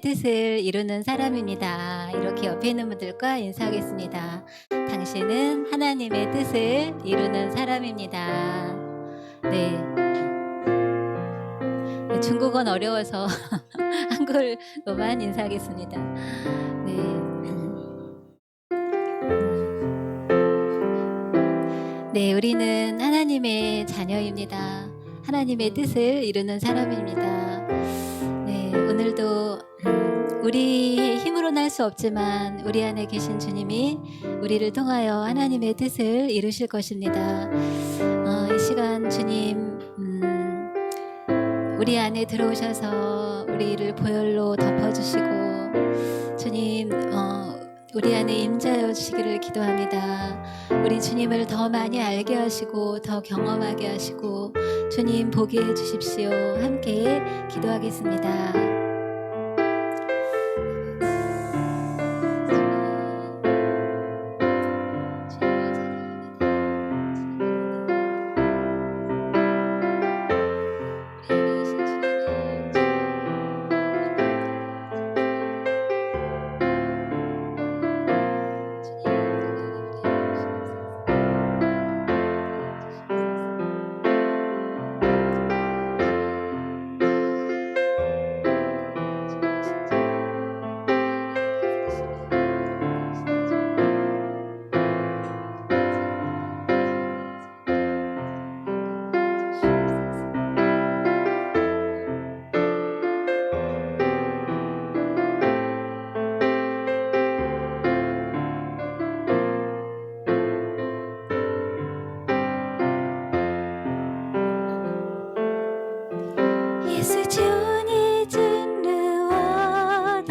뜻을 이루는 사람입니다. 이렇게 옆에 있는 분들과 인사하겠습니다. 당신은 하나님의 뜻을 이루는 사람입니다. 네. 중국어는 어려워서 한글로만 인사하겠습니다. 네. 네, 우리는 하나님의 자녀입니다. 하나님의 뜻을 이루는 사람입니다. 네, 오늘도 우리의 힘으로는 할 수 없지만 우리 안에 계신 주님이 우리를 통하여 하나님의 뜻을 이루실 것입니다. 이 시간 주님 우리 안에 들어오셔서 우리를 보혈로 덮어주시고 주님 우리 안에 임재하여 주시기를 기도합니다. 우리 주님을 더 많이 알게 하시고 더 경험하게 하시고 주님 보게 해주십시오. 함께 기도하겠습니다. 예수 치오니 예수 치오니 진리와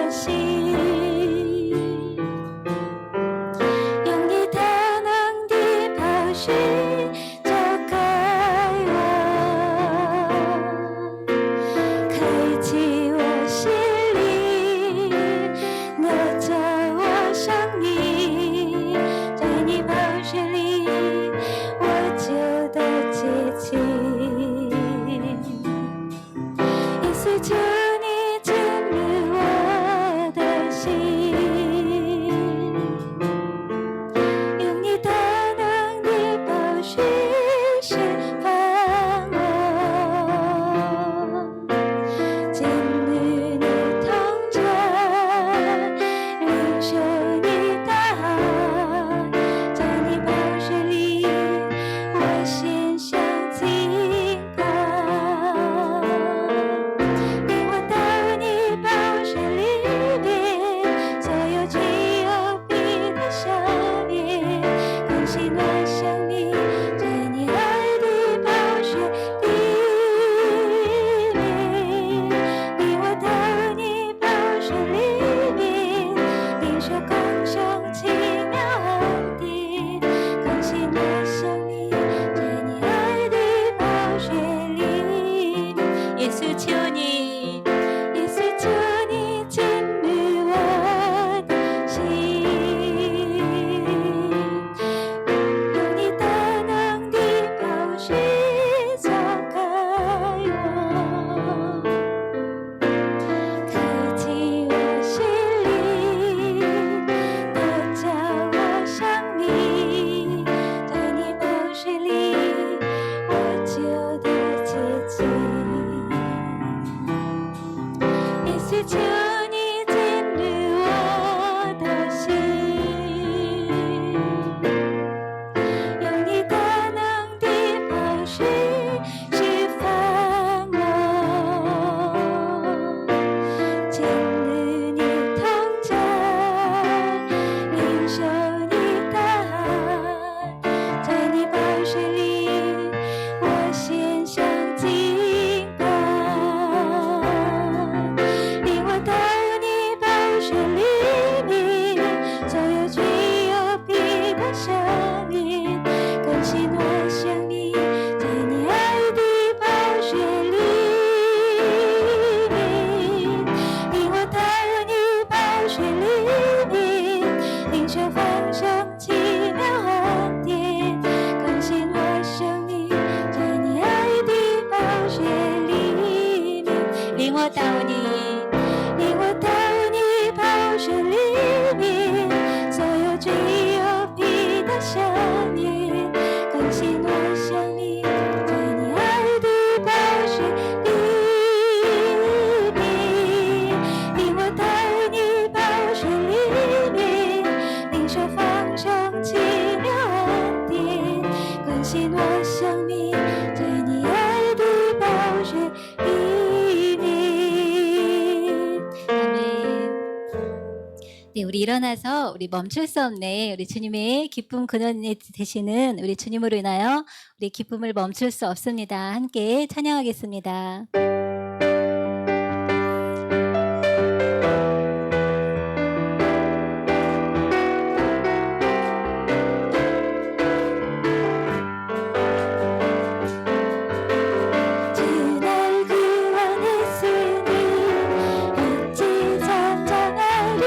다시 영이 다낭 뒤 바우시 저가요开启我心里那叫我想你在你宝血里我就得接近求你进入我的心，用你大能的宝血释放我，进入你同在，领受你的爱，在你宝血里，我心相敬拜。主你进入我的心，用你大能的宝血释放我，进入你同在，领受你的爱，在你宝血里，我献上敬拜，领我到你宝血里面，所有罪有必的生命，更新我生命，在你爱的宝血里面，领我到你宝血里面，领受丰盛奇妙恩典，更新我生命，在你爱的宝血里面，领我到你宝血里面，所有罪有必的生命，更新我生命，在你爱的宝血里面，领我到你宝血里面，领受丰盛奇妙恩典，更新我生命，在你爱的宝血里面。아멘. 네, 우리 일어나서 우리 멈출 수 없네. 우리 주님의 기쁨 근원이 되시는 우리 주님으로 인하여 우리 기쁨을 멈출 수 없습니다. 함께 찬양하겠습니다. 주 날 구원했으니 어찌 잠잠하리,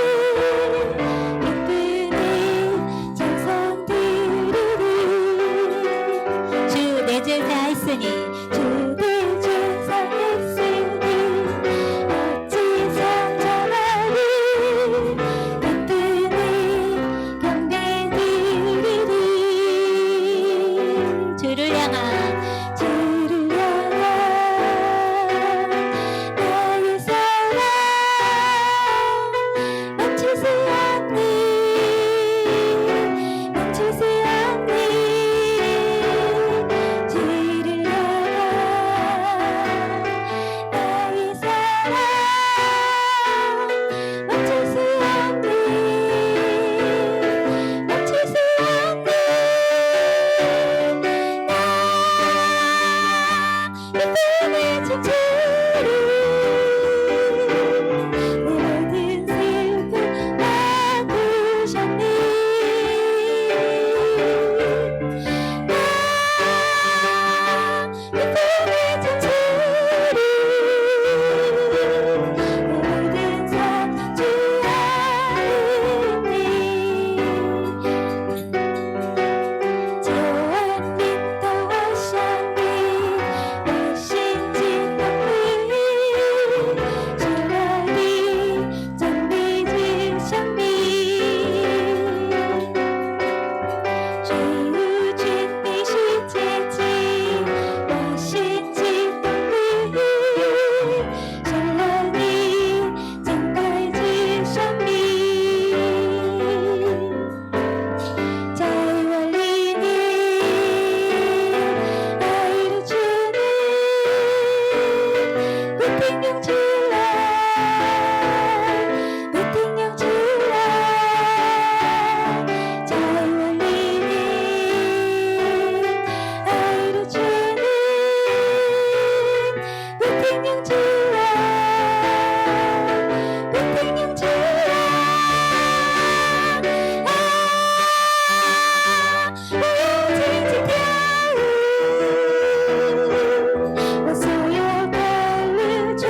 기쁘니 찬송 드리리. 주 내 죄 사했으니, 주 내 죄 사했으니 어찌 잠잠하리, 기쁘니 경배 드리리. 주를 향한 나의 사랑 멈추지 않니, 멈추지 않니. 주를 향한 나의 사랑 멈추지 않니, 멈추지 않니. 내 꿈을 춤추리, 내 모든 슬픔 바꾸셨니. 내 꿈을 춤추리, 내 모든 삶 주 안에 있니. 救恩临到我生命，我心激动你，是了你真理的生命。谁无君你是接近，我心激动你，是了你真爱的生命。在我里面，爱的主你，不停涌起来，不停涌起来。在我里面，爱的主你，不停涌起来，不停涌起来。我要尽情跳舞，我所有的日追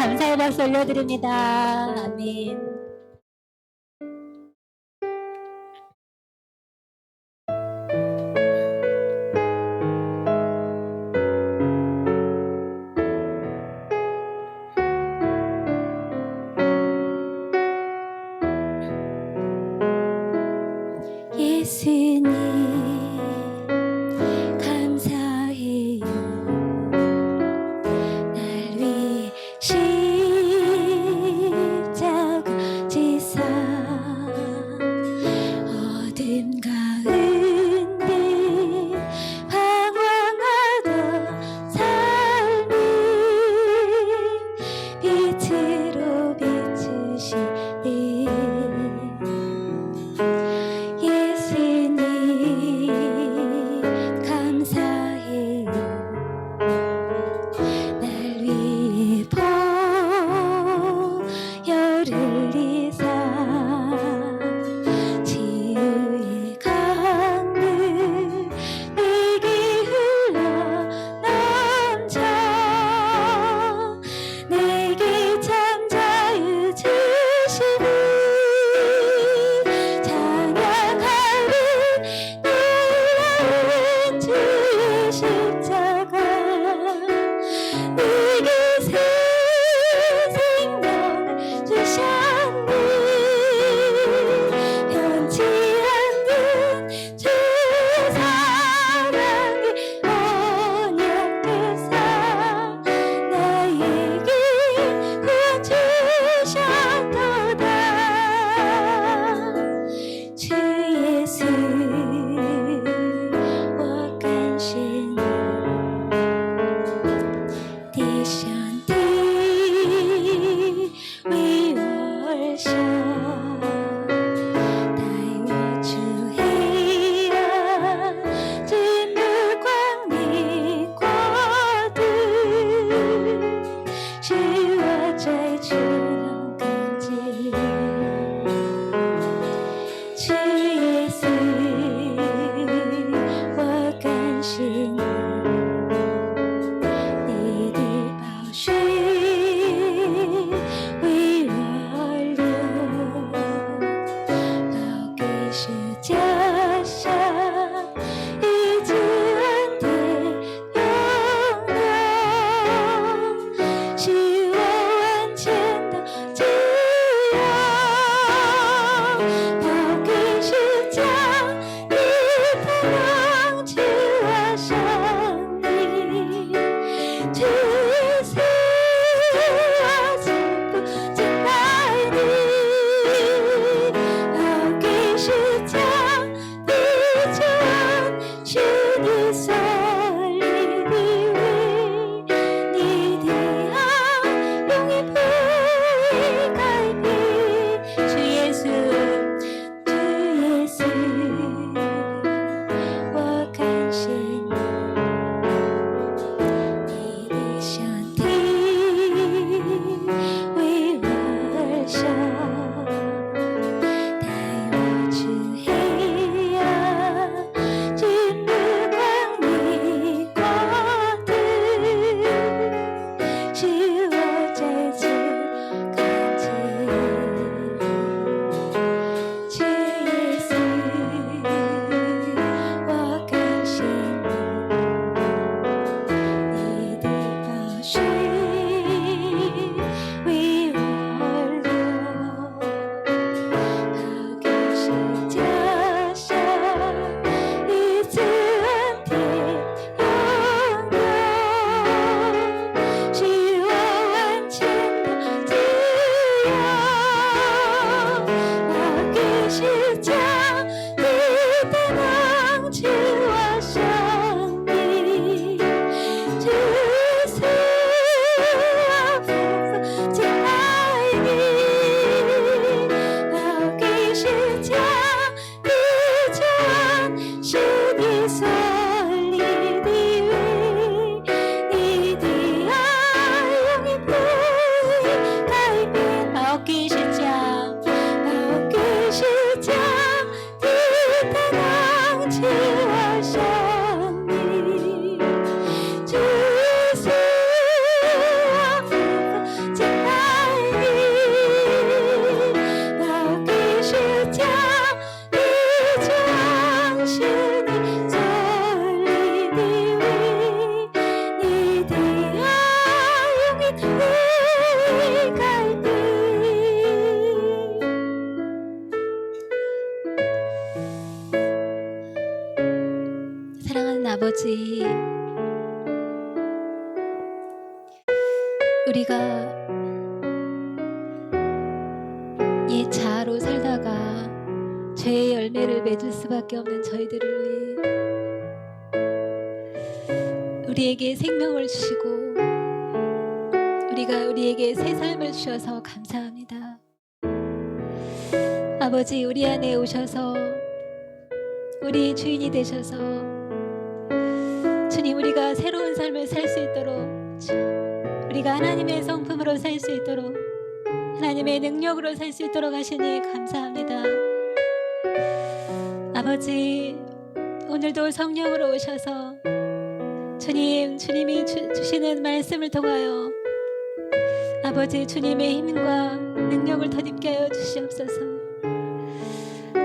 감사의 박수 올려드립니다. 아멘. 예수님 감사해요. 날 위해 십자가 지사 어둠 가운데 방황하던 삶을 빛으로 비추시네. 예수님 감사해요. 날 위해 보혈을 흘리사 치유의 강물 내게 흘러 넘쳐 내게 참 자유 주시니 찬양하리 놀라운 주의 십자가 내게 새 생명을 주셨네. 변치 않는 주의 사랑이 언약되사 나에게 구원 주셨도다. 주 예수我感谢你，地上的为我而生，带我出黑暗，进入光明国度，使我最初能看见。主耶稣，我感谢你，你的宝血为我而流，宝贵是家乡，医治恩典永留，使我完全的自由。宝贵是将你的能赐我生命，主耶稣，我从不敬拜你。宝贵是将你救恩是你所立的位，你的爱永远不会改变。主耶稣，主耶稣，我感谢你，你的上帝为我而生，带我出黑暗，进入光明国度，使我再次看见。主耶稣，我感谢你，你的宝血为我而流，宝贵是家乡，医治恩典永留，使我完全的自由。宝贵是将你的能赐我生命，主耶稣，我夫妇敬拜你。宝贵是将你救恩是你所立的位，你的爱永远不会改变。宝贵是将，宝贵是将你的能赐我生命，主耶稣，我夫妇敬拜 아버지, 우리가 이 자아로 살다가 죄의 열매를 맺을 수밖에 없는 저희들을 위해 우리에게 생명을 주시고 우리에게 새 삶을 주셔서 감사합니다. 아버지, 우리 안에 오셔서 우리 주인이 되셔서 주님, 우리가 새로운 삶을 살 수 있도록, 우리가 하나님의 성품으로 살 수 있도록, 하나님의 능력으로 살 수 있도록 하시니 감사합니다. 아버지, 오늘도 성령으로 오셔서 주님이 주시는 말씀을 통하여 아버지, 주님의 힘과 능력을 덧입게 하여 주시옵소서.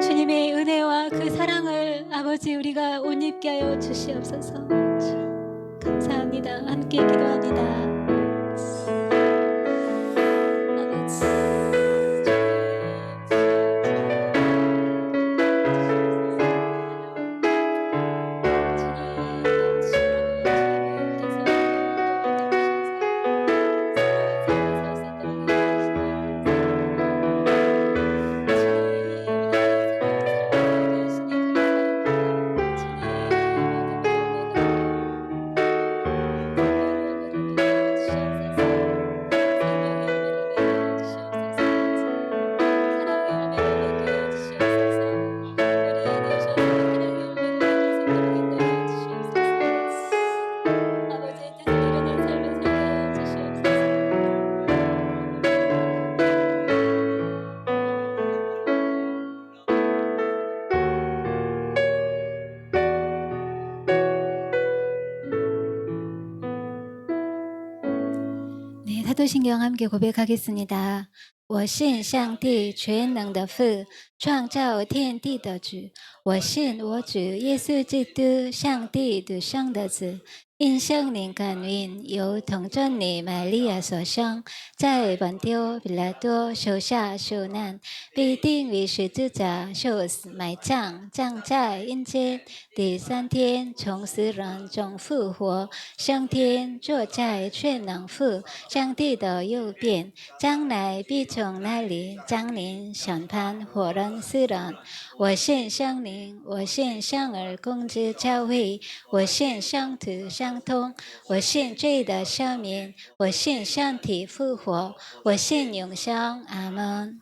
주님의 은혜와 그 사랑을 아버지, 우리가 옷 입게 하여 주시옵소서. 감사합니다. 함께 기도합니다. 네, 사도신경 함께 고백하겠습니다. 我信上帝全能的父，创造天地的主。我信我主耶稣基督，上帝独生的子，因圣灵感孕，由童贞女玛利亚所生，在本丢彼拉多手下受难，被钉于十字架，受死，埋葬，葬在阴间，第三天从死人中复活，升天，坐在全能父上帝的右边，将来必从那里降临审判活人死人。我信圣灵，我信圣而共之教会，我信圣徒相通，我信罪的赦免，我信身体复活，我信永生。阿门。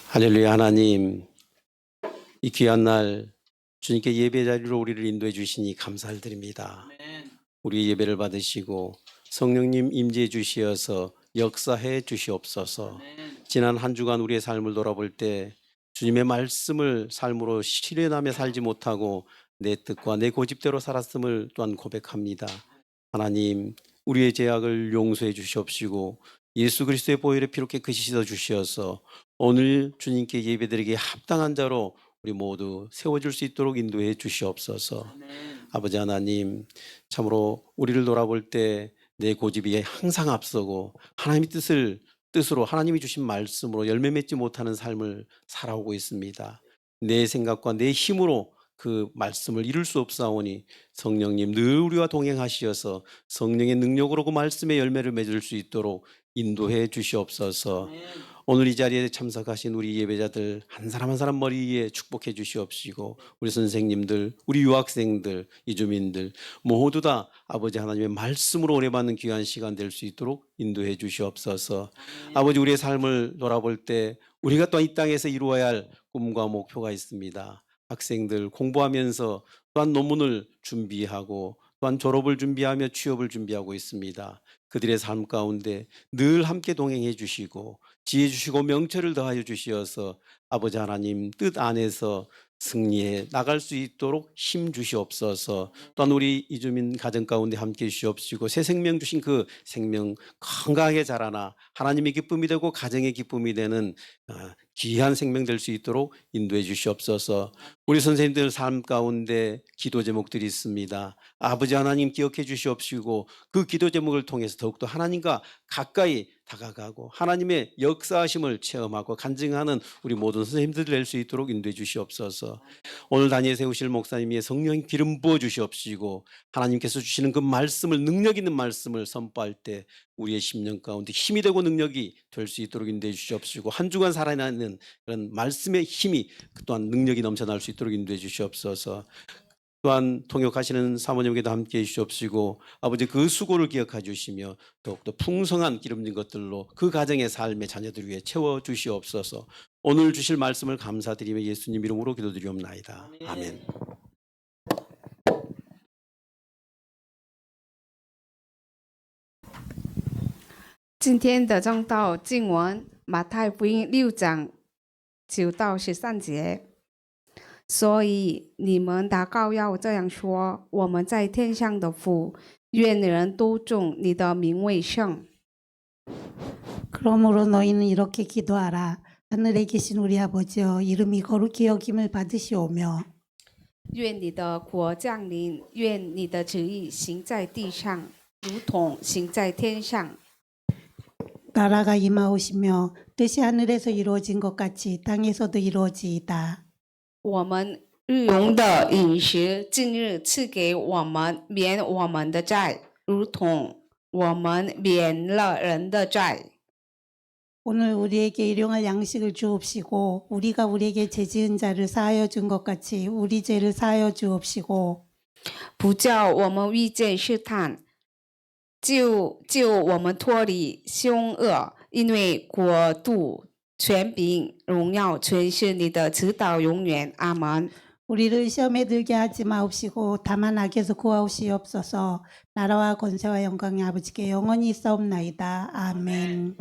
할렐루야. 하나님, 이 귀한 날 주님께 예배 자리로 우리를 인도해 주시니 감사를 드립니다. 우리 예배를 받으시고 성령님 임재해 주시어서 역사해 주시옵소서. 지난 한 주간 우리의 삶을 돌아볼 때 주님의 말씀을 삶으로 실현하며 살지 못하고 내 뜻과 내 고집대로 살았음을 또한 고백합니다. 하나님, 우리의 죄악을 용서해 주시옵시고 예수 그리스도의 보혈의 피로 깨끗이 씻어 주시어서 오늘 주님께 예배드리기에 합당한 자로 우리 모두 세워줄 수 있도록 인도해 주시옵소서. 아버지 하나님, 참으로 우리를 돌아볼 때 내 고집이 항상 앞서고 하나님의 뜻으로 하나님이 주신 말씀으로 열매 맺지 못하는 삶을 살아오고 있습니다. 내 생각과 내 힘으로 그 말씀을 이룰 수 없사오니 성령님 늘 우리와 동행하시어서 성령의 능력으로 그 말씀의 열매를 맺을 수 있도록 인도해 주시옵소서. 오늘 이 자리에 참석하신 우리 예배자들 한 사람 한 사람 머리 위에 축복해 주시옵시고 우리 선생님들, 우리 유학생들, 이주민들 모두 다 아버지 하나님의 말씀으로 은혜 받는 귀한 시간 될 수 있도록 인도해 주시옵소서. 아버지, 우리의 삶을 돌아볼 때 우리가 또 이 땅에서 이루어야 할 꿈과 목표가 있습니다. 학생들 공부하면서 또한 논문을 준비하고 또한 졸업을 준비하며 취업을 준비하고 있습니다. 그들의 삶 가운데 늘 함께 동행해 주시고 지혜 주시고 명철을 더하여 주시어서 아버지 하나님 뜻 안에서 승리해 나갈 수 있도록 힘 주시옵소서. 또한 우리 이주민 가정 가운데 함께 주시옵시고 새 생명 주신 그 생명 건강하게 자라나 하나님의 기쁨이 되고 가정의 기쁨이 되는 귀한 생명 될 수 있도록 인도해 주시옵소서. 우리 선생님들 삶 가운데 기도 제목들이 있습니다. 아버지 하나님 기억해 주시옵시고 그 기도 제목을 통해서 더욱더 하나님과 가까이 다가가고 하나님의 역사하심을 체험하고 간증하는 우리 모든 선생님들 될 수 있도록 인도해 주시옵소서. 오늘 단위에 세우실 목사님의 성령 기름 부어 주시옵시고 하나님께서 주시는 그 말씀을 능력 있는 말씀을 선포할 때 우리의 심령 가운데 힘이 되고 능력이 될 수 있도록 인도해 주시옵시고 한 주간 살아나는 그런 말씀의 힘이 또한 능력이 넘쳐날 수 있도록 인도해 주시옵소서. 또한 통역하시는 사모님께도 함께해 주시옵시고 아버지 그 수고를 기억해 주시며 더욱더 풍성한 기름진 것들로 그 가정의 삶의 자녀들 위해 채워 주시옵소서. 오늘 주실 말씀을 감사드리며 예수님 이름으로 기도드리옵나이다. 아멘. 今天的正道经文，马太福音6章9到13节。所以你们祷告要这样说：我们在天上的父，愿人都尊你的名为圣。 그러므로 너희는 이렇게 기도하라. 하늘에 계신 우리 아버지여, 이름이 거룩히 여김을 받으시오며 愿你的国降临，愿你的旨意行在地上，如同行在天上。 나라가 임하오시며 뜻이 하늘에서 이루어진 것 같이 땅에서도 이루어지이다. 我们日用的饮食，今日赐给我们，免我们的债，如同我们免了人的债。 오늘 우리에게 일용할 양식을 주옵시고 우리가 우리에게 죄지은 자를 사하여 준 것 같이 우리 죄를 사하여 주옵시고 不叫我们遇见试探，救我们脱离凶恶，因为国度、权柄、荣耀全是你的，直到永远。阿门。 우리를 시험에 들게 하지 마옵시고 다만 악에서 구하옵시옵소서. 나라와 권세와 영광이 아버지께 영원히 있사옵나이다. 아멘.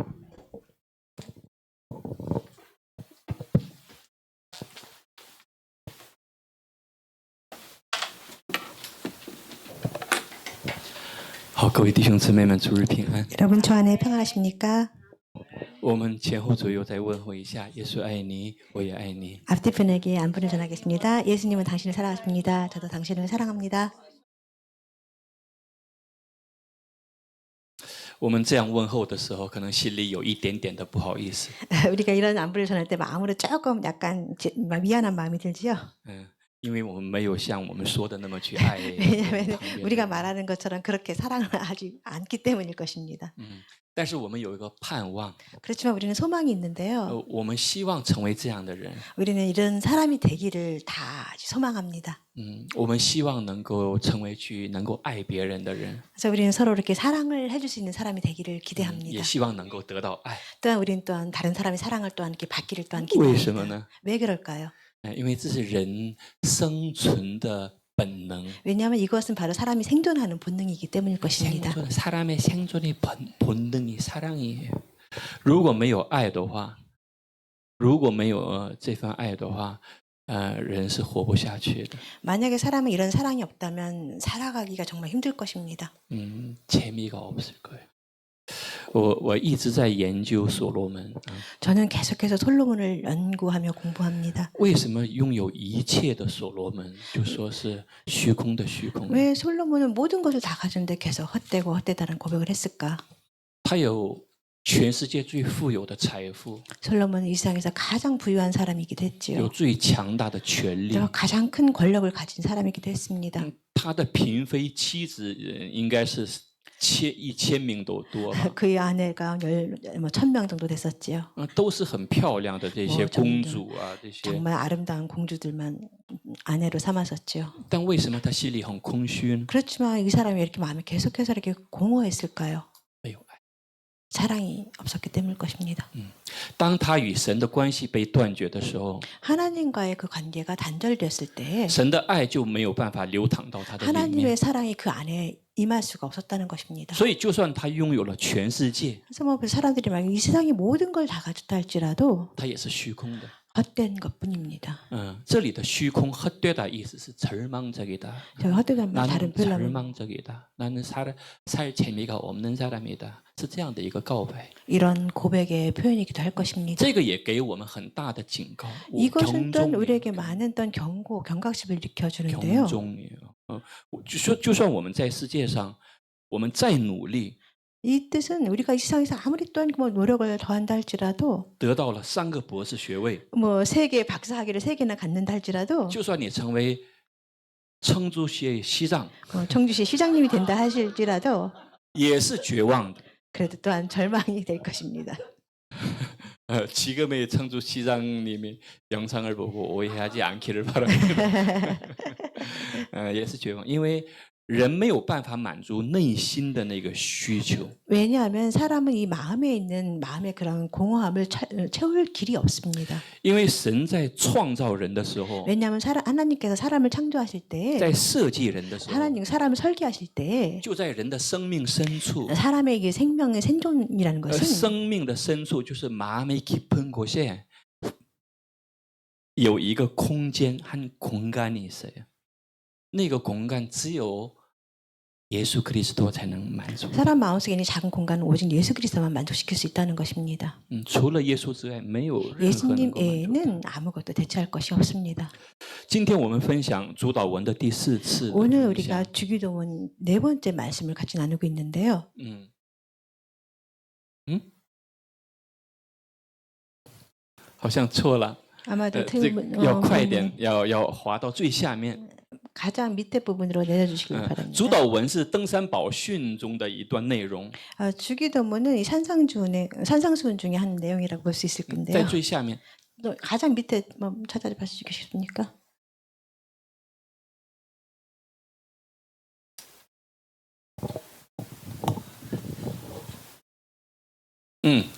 好，各位弟兄姊妹们，主日平安。 여러분 주 안에 평안하십니까? 我们前后左右再问候一下，耶稣爱你，我也爱你。 앞뒤 분에게 안부를 전하겠습니다. 예수님은 당신을 사랑하십니다. 저도 당신을 사랑합니다. 我们这样问候的时候，可能心里有一点点的不好意思。 우리가 이런 안부를 전할 때 마음으로 조금 약간 미안한 마음이 들지요. 因为我们没有像我们说的那么去爱。 왜냐하면 旁边的 우리가 人 말하는 것처럼 그렇게 사랑을 하지 않기 때문일 것입니다. 但是我们有一个盼望， 그렇지만 우리는 소망이 있는데요. 我们希望成为这样的人。 우리는 이런 사람이 되기를 다 소망합니다. 我们希望能够成为去能够爱别人的人， 그래서 우리는 서로 이렇게 사랑을 해줄 수 있는 사람이 되기를 也 기대합니다. 希望能够得到爱。 또한 우리는 또한 다른 사람의 사랑을 또한 이렇게 받기를 또한 为什么 기대합니다. 呢？ 왜 그럴까요? 因为这是人生存的本能。 왜냐하면 이것은 바로 사람이 생존하는 본능이기 때문일 것입니다. 생존, 사람의 생존의 본능이 사랑이에요. 如果没有爱的话，如果没有这份爱的话，人是活不下去的。 만약에 사람은 이런 사랑이 없다면 살아가기가 정말 힘들 것입니다. 재미가 없을 거예요. 我一直在研究所罗门。 저는 계속해서 솔로몬을 연구하며 공부합니다. 为什么拥有一切的所罗门就说是虚空的虚空？ 왜 솔로몬은 모든 것을 다 가졌는데 계속 헛되고 헛되다는 고백을 했을까? 他有全世界最富有的财富， 솔로몬은 이 세상에서 가장 부유한 사람이기도 有 했지요. 最强大的权力。 또 가장 큰 권력을 가진 사람이기도 했습니다. 他的嫔妃妻子应该是1000名都多吧。 그의 아내가 1000명 정도 됐었지요. 都是很漂亮的这些公主啊，这些。 정말 아름다운 공주들만 아내로 삼았었지요. 但为什么他心里很空虚呢？ 그렇지만 이 사람이 이렇게 마음이 계속해서 이렇게 공허했을까요? 没有爱。 사랑이 없었기 때문일 것입니다. 当他与神的关系被断绝的时候， 하나님과의 그 관계가 단절됐을 때 神的爱就没有办法流淌到他的里面。 하나님의 사랑이 그 안에 임할 수가 없었다는 것입니다. 所以，就算他拥有了全世界， 그래서 뭐 사람들이 막 이 세상의 모든 걸 다 가졌다 할지라도 他也是虚空的。 헛된 것뿐입니다. 这里的虚空 헛되다 意思是 절망적이다. 저희 헛되다는 말 다른 나는 표현은 절망적이다. 나는 살 재미가 없는 사람이다. 是这样的一个告白. 이런 고백의 표현이기도 할 것입니다. 这个也给我们很大的警告. 이것은 또한 우리에게 경종이에요. 많은 또한 경고, 경각심을 일으켜주는데요. 경종이에요. 就算我们在世界上我们再努力 이 뜻은 우리가 이 세상에서 아무리 또한 뭐 노력을 더한다 할지라도 得到了3个博士学位 뭐 3개 박사 학위를 3개나 갖는다 할지라도 就算你成为청주시의 시장 청주시 시장님이 된다 하실지라도 也是绝望的. 그래도 또한 절망이 될 것입니다. 지금의 청주 시장님이 영상을 보고 오해하지 않기를 바랍니다. 也是绝望，因为人没有办法满足内心的那个需求。 왜냐하면 사람은 이 마음에 있는 마음의 그런 공허함을 채울 길이 없습니다. 因为神在创造人的时候， 왜냐하면 하나님께서 사람을 창조하실 在 때 设计人的时候， 하나님 사람을 설계하실 때 就在人的生命深处， 사람의 이게 생명의 생존이라는 것은 生命的深处就是마음의 깊은 곳에 有一个空间和공간이 있어요. 那个공간只有 예수 그리스도 才能满足. 사람 마음속에 있는 작은 공간은 오직 예수 그리스도만 만족시킬 수 있다는 것입니다. 除了耶稣之外没有任何能 예수님 够满足的. 외에는 아무것도 대체할 것이 없습니다. 今天我们分享主导文的第4次 오늘 우리가 주기도문 4번째 말씀을 같이 나누고 있는데요. 好像错了. 아마도 这个 틀린 要快点，要滑到最下面. 가장 밑에 부분으로 내려주시길 바랍니다. 主导文是登山宝训中的一段内容. 주기도문은 이 산상수훈 중에 한 내용이라고 볼 수 있을 在 건데요. 最下面. 또 가장 밑에 뭐 찾아봐 주시겠습니까?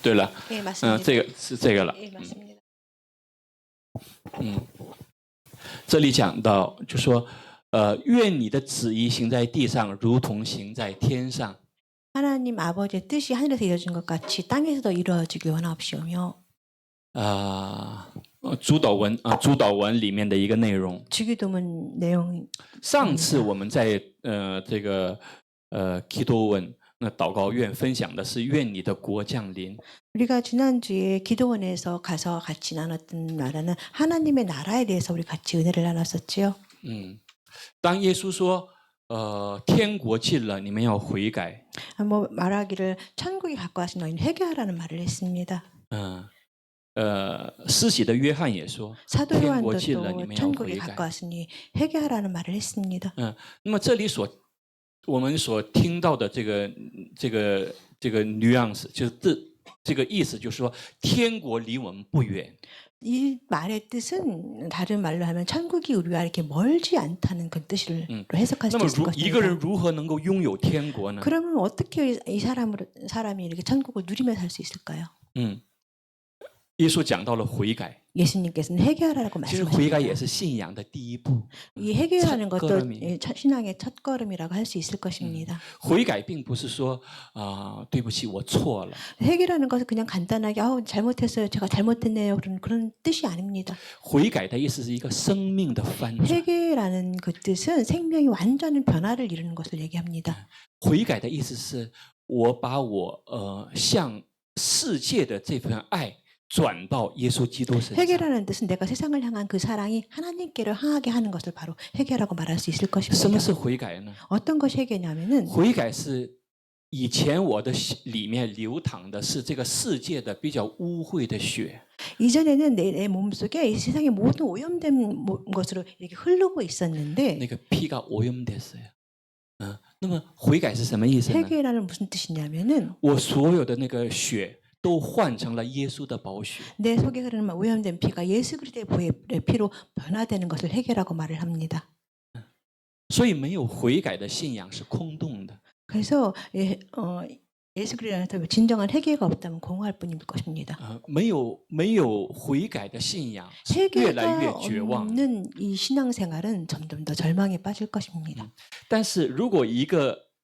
对了. 예, 맞습니다. 这个是这个了. 예, 맞습니다. 这里讲到就说愿你的旨意行在地上如同行在天上. 하나님 아버지의 뜻이 하늘에서 이루어진 것 같이 땅에서도 이루어지기 원하옵시오며. 主导文里面的一个内容. 주기도문 내용. 上次我们在这个기도원祷告院分享的是愿你的国降临. 우리가 지난주에 기도원에서 가서 같이 나눴던 나라는 하나님의 나라에 대해서 우리 같이 은혜를 나눴었지요. 当耶稣说天国近了你们要悔改. 뭐 말하기를 천국이 가까워서 너희는 회개하라는 말을 했습니다. 施洗的约翰也说 사도 天国 요한도 近了你 또 们要 천국이 悔改. 가까웠으니 회개하라는 말을 했습니다. 那么这里我们所听到的这个 nuance 就是这个意思就是说天国离我们不远. 이 말의 뜻은 다른 말로 하면 천국이 우리와 이렇게 멀지 않다는 그 뜻으로 해석할 수 那么 있을 一个人 것입니다. 如何能够拥有天国呢? 그러면 어떻게 이 사람이 이렇게 천국을 누리며 살 수 있을까요? 耶稣讲到了悔改. 예수님께서는 회개하라고 其实悔改也 말씀하십니다. 是信仰的第一步. 이 회개하는 것도 첫걸음이. 신앙의 첫걸음이라고 할 수 있을 것입니다. 悔改并不是说对不起我错了. 회개라는 것은 그냥 간단하게 잘못했어요. 제가 잘못했네요. 그런 뜻이 아닙니다. 悔改的意思是一个生命的翻转. 회개라는 그 뜻은 생명이 완전한 변화를 이루는 것을 얘기합니다. 悔改的意思是我把我向世界的这份爱转到耶稣基督身上. 회개라는 뜻은 내가 세상을 향한 그 사랑이 하나님께로 향하게 하는 것을 바로 회개라고 말할 수 있을 什么 것입니다. 是悔改呢? 어떤 것이 회개냐면은 悔改是以前我的里面流淌的是这个世界的比较污秽的血. 이전에는 내 몸속에 이 세상의 모든 오염된 것으로 이렇게 흐르고 있었는데 那个피가 오염됐어요. 那么悔改是什么意思呢? 회개라는 무슨 뜻이냐면은 我所有的那个血都换成了耶稣的宝血. 내 속에 흐르는 오염된 피가 예수 그리스도의 피로 변화되는 것을 회개라고 말을 합니다. 所以没有悔改的信仰是空洞的. 그래서 예수 그리스도의 진정한 회개가 없다면 공허할 뿐일 것입니다. 没有悔改的信仰是越来越 회개가 绝望. 없는 이 신앙생활은 점점 더 절망에 빠질 것입니다. 但是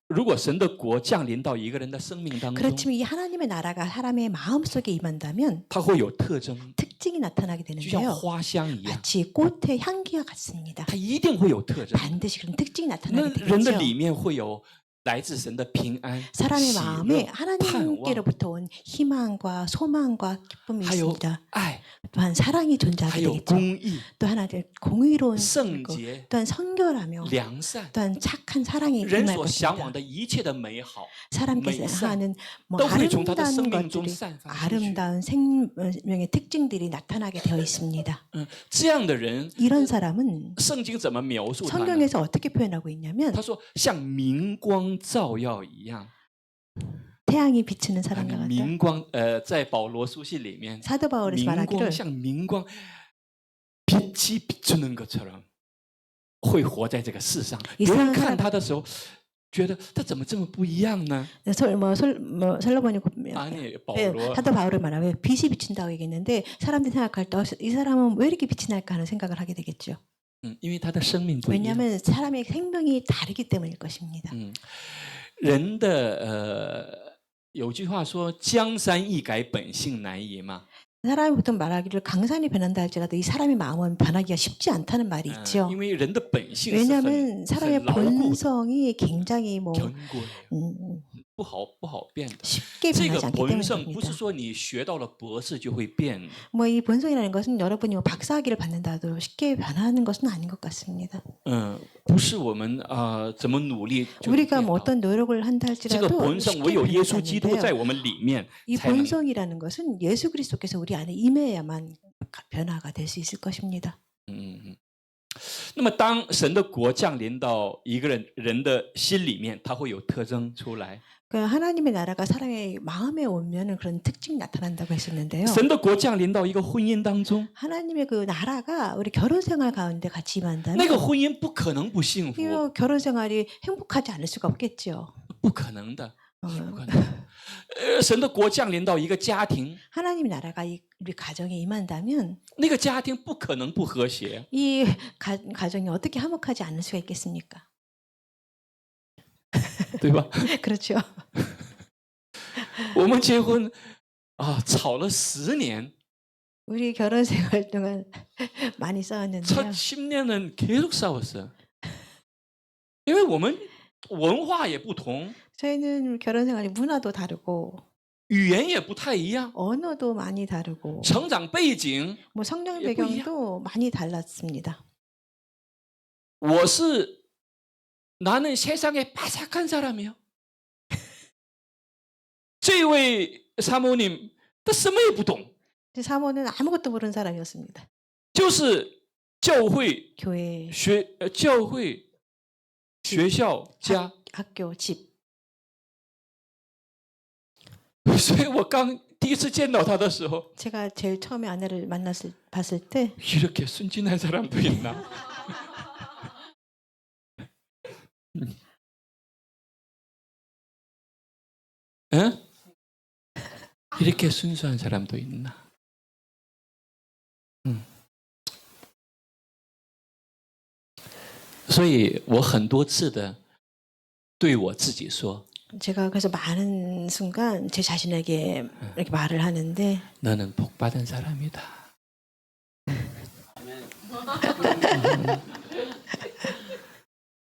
如果神的国降临到一个人的生命当中， 그렇지만 이 하나님의 나라가 사람의 마음속에 임한다면 它会有特征。 특징이 특징이 나타나게 就像 되는데요. 花香一样， 마치 꽃의 향기와 같습니다. 它一定会有特征。 반드시 그런 특징이 那 나타나게 人的 되겠죠. 里面会有来自神的平安、 사람의 喜 마음에 乐、盼望， 하나님께로부터 온 희망과 소망과 기쁨이 还有 있습니다. 爱， 또한 사랑이 还 존재하게 有 되겠죠. 公义、 또 하나 공의로운 圣 그리고 洁、 또한 성결하며 良善， 또한 착한 사랑이 人 임할 所向 것입니다. 往的一切的美好， 사람께서美善 하는 뭐 都会从他的 아름다운 生命中 것들이 散发出去。 아름다운 생명의 특징들이 나타나게 되어 있습니다. 这样的人， 이런 사람은 圣经怎么描述他呢？ 성경에서 어떻게 표현하고 있냐면 他说像明光照耀一样。 태양이 비치는 사람과 같다. 明光，在保罗书信里面， 사도 바울에서 明光 말하기를 像明光，빛이 비추는 것처럼 会活在这个世上。别人看他的时候，觉得他怎么这么不一样呢？ 설로번이 아니保罗 사도 바울을 말하면 빛이 비친다고 얘기했는데 사람들이 생각할 때 이 사람은 왜 이렇게 빛이 날까 하는 생각을 하게 되겠죠. 因为他的生命不一样。 왜냐하면 사람의 생명이 다르기 때문일 것입니다. 人的有句话说“江山易改，本性难移”嘛。 사람이 보통 말하기를 강산이 변한다 할지라도 이 사람의 마음은 변하기가 쉽지 않다는 말이 있죠. 因为人的本性是 왜냐하면 很 사람의 牢固的、 본성이 굉장히 뭐 견고해요， 不好变的。 쉽게 这个 변하지 않기 本性不 때문입니다. 是说你学到了博士就会变的。 뭐 이 본성이라는 것은 여러분이 뭐 박사학위를 받는다도 쉽게 변하는 것은 아닌 것 같습니다. 不是我们怎么努力就会 우리가 变 뭐 好。 어떤 노력을 한다 这个 할지라도 本性 쉽게 唯有耶 변하지 稣基督在 않는데요. 我们里面 이 才能。 본성이라는 것은 예수 그리스도께서 우리 안에 임해야만 변화가 될 수 있을 것입니다. 那么当神的国降临到一个人的心里面，它会有特征出来。 그 하나님의 나라가 사람의 마음에 오면은 그런 특징이 나타난다고 했었는데요. 神的国降临到一个婚姻当中， 하나님의 그 나라가 우리 결혼 생활 가운데 같이 那 임한다면 个婚姻不可能不幸福， 이 결혼 생활이 행복하지 않을 수가 없겠죠. 不可能的， 어, 不可能。神的国降临到一个家庭， 하나님의 나라가 우리 가정에 임한다면 那个家庭不可能不和谐。 이 가정이 어떻게 화목하지 않을 수가 있겠습니까? 对吧？ 그렇죠. 我们结婚吵了10年， 우리 결혼 생활 동안 많이 싸웠는데요. 첫 10년은 계속 싸웠어요. 因为我们文化也不同， 저희는 결혼 생활이 문화도 다르고 语言也不太一样， 언어도 많이 다르고 成长背景 뭐 성장 예, 배경도 많이 달랐습니다. 나는 세상에 바삭한 사람이요. 这位 사모님 他什么也不懂， 사모는 아무것도 모르는 사람이었습니다. 就是教会 교회, 教会学校家， 학교, 집. 所以我刚第一次见到他的时候， 제가 제일 처음에 아내를 봤을 때 이렇게 순진한 사람도 있나? 응? 이렇게 순수한 사람도 있나? 所以我很多次的对我自己说， 제가 그래서 많은 순간 제 자신에게 이렇게 말을 하는데 너는 복 받은 사람이다.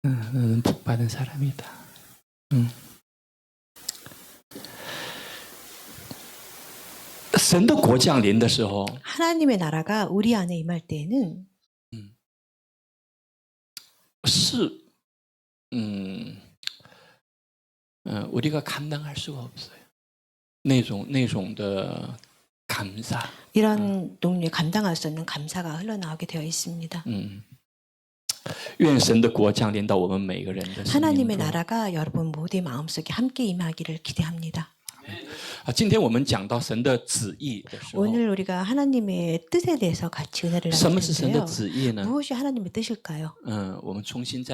너는 복 받은 사람이다. 응. 神的国降临的时候， 하나님의 나라가 우리 안에 임할 때에는 是 우리가 감당할 수가 없어요. 那种的감사. 이런 동료에 감당할 수 없는 감사가 흘러나오게 되어 있습니다. 愿神的国降临到我们每个人的生命 하나님의 中。 나라가 여러분 모두의 마음속에 함께 임하기를 기대합니다. 今天我们讲到神的旨意的时候， 오늘 우리가 하나님의 뜻에 대해서 같이 은혜를 什么是神的 나누는데요. 旨意呢？ 무엇이 하나님의 뜻일까요? 我们重新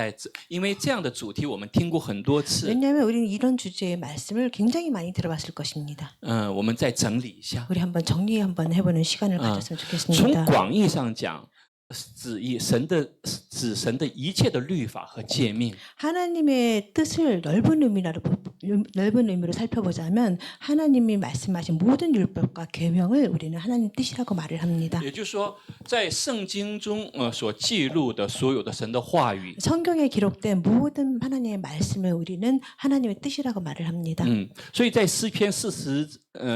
因为这样的主题我们听过很多次， 왜냐하면 우리는 이런 주제의 말씀을 굉장히 많이 들어봤을 것입니다. 我们再整理一下。 우리 한번 정리 한번 해보는 시간을 가졌으면 从 좋겠습니다. 广义上讲，旨意，神的一切的律法和诫命。 하나님의 뜻을 넓은 의미로 살펴보자면 하나님이 말씀하신 모든 율법과 계명을 우리는 하나님 뜻이라고 말을 합니다. 也就是说，在圣经中所记录的所有的神的话语， 성경에 기록된 모든 하나님의 말씀을 우리는 하나님의 뜻이라고 말을 합니다. 所以在诗篇40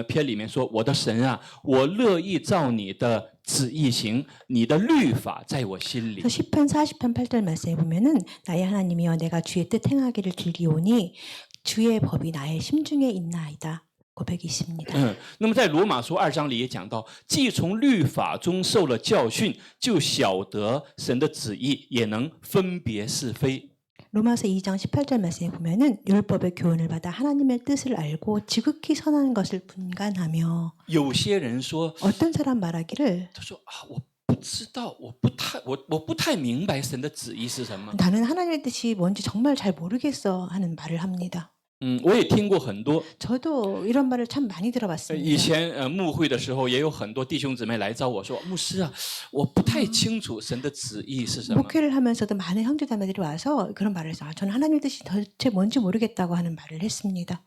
篇里面说：“我的神啊，我乐意照你的旨意行，你的律法在我心里。” 그래서 시편 40편 8절 말씀에 보면은 나의 하나님이여 내가 주의 뜻 행하기를 즐기오니 주의 법이 나의 심중에 있나이다. 고백이 있습니다. 那么在罗马书2章里也讲到，既从律法中受了教训，就晓得神的旨意，也能分别是非。 로마서 2장 18절 말씀에 보면은 율법의 교훈을 받아 하나님의 뜻을 알고 지극히 선한 것을 분간하며 有些人说， 어떤 사람 말하기를 他说啊，我不知道，我不太明白神的旨意是什么。 나는 하나님의 뜻이 뭔지 정말 잘 모르겠어 하는 말을 합니다. 我也听过很多。 저도 이런 말을 참 많이 以 들어봤습니다. 前牧会的时候，也有很多弟兄姊妹来找我说：“牧师啊，我不太清楚神的旨意是什么。” 목회를 하면서도 많은 형제자매들이 와서 그런 말을 해서 저는 하나님의 뜻이 도대체 뭔지 모르겠다고 하는 말을 했습니다.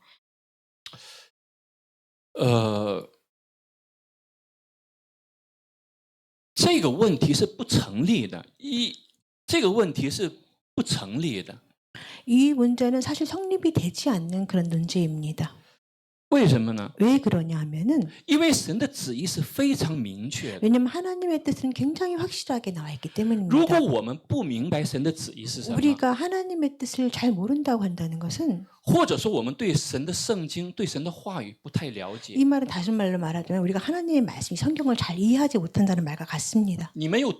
这个问题是不成立的。这个问题是不成立的。 이 문제는 사실 성립이 되지 않는 그런 문제입니다. 为什么呢？ 왜 그러냐 하면은 因为神的旨意是非常明确的。 왜냐면 하나님의 뜻은 굉장히 확실하게 나와 있기 如 때문입니다. 果我们不明白神的旨意是什么， 우리가 하나님의 뜻을 잘 모른다고 한다는 것은 或者说我们对神的圣经、对神的话语不太了解， 이 말은 다시 말로 말하자면 우리가 하나님의 말씀, 성경을 잘 이해하지 못한다는 말과 같습니다. 你没有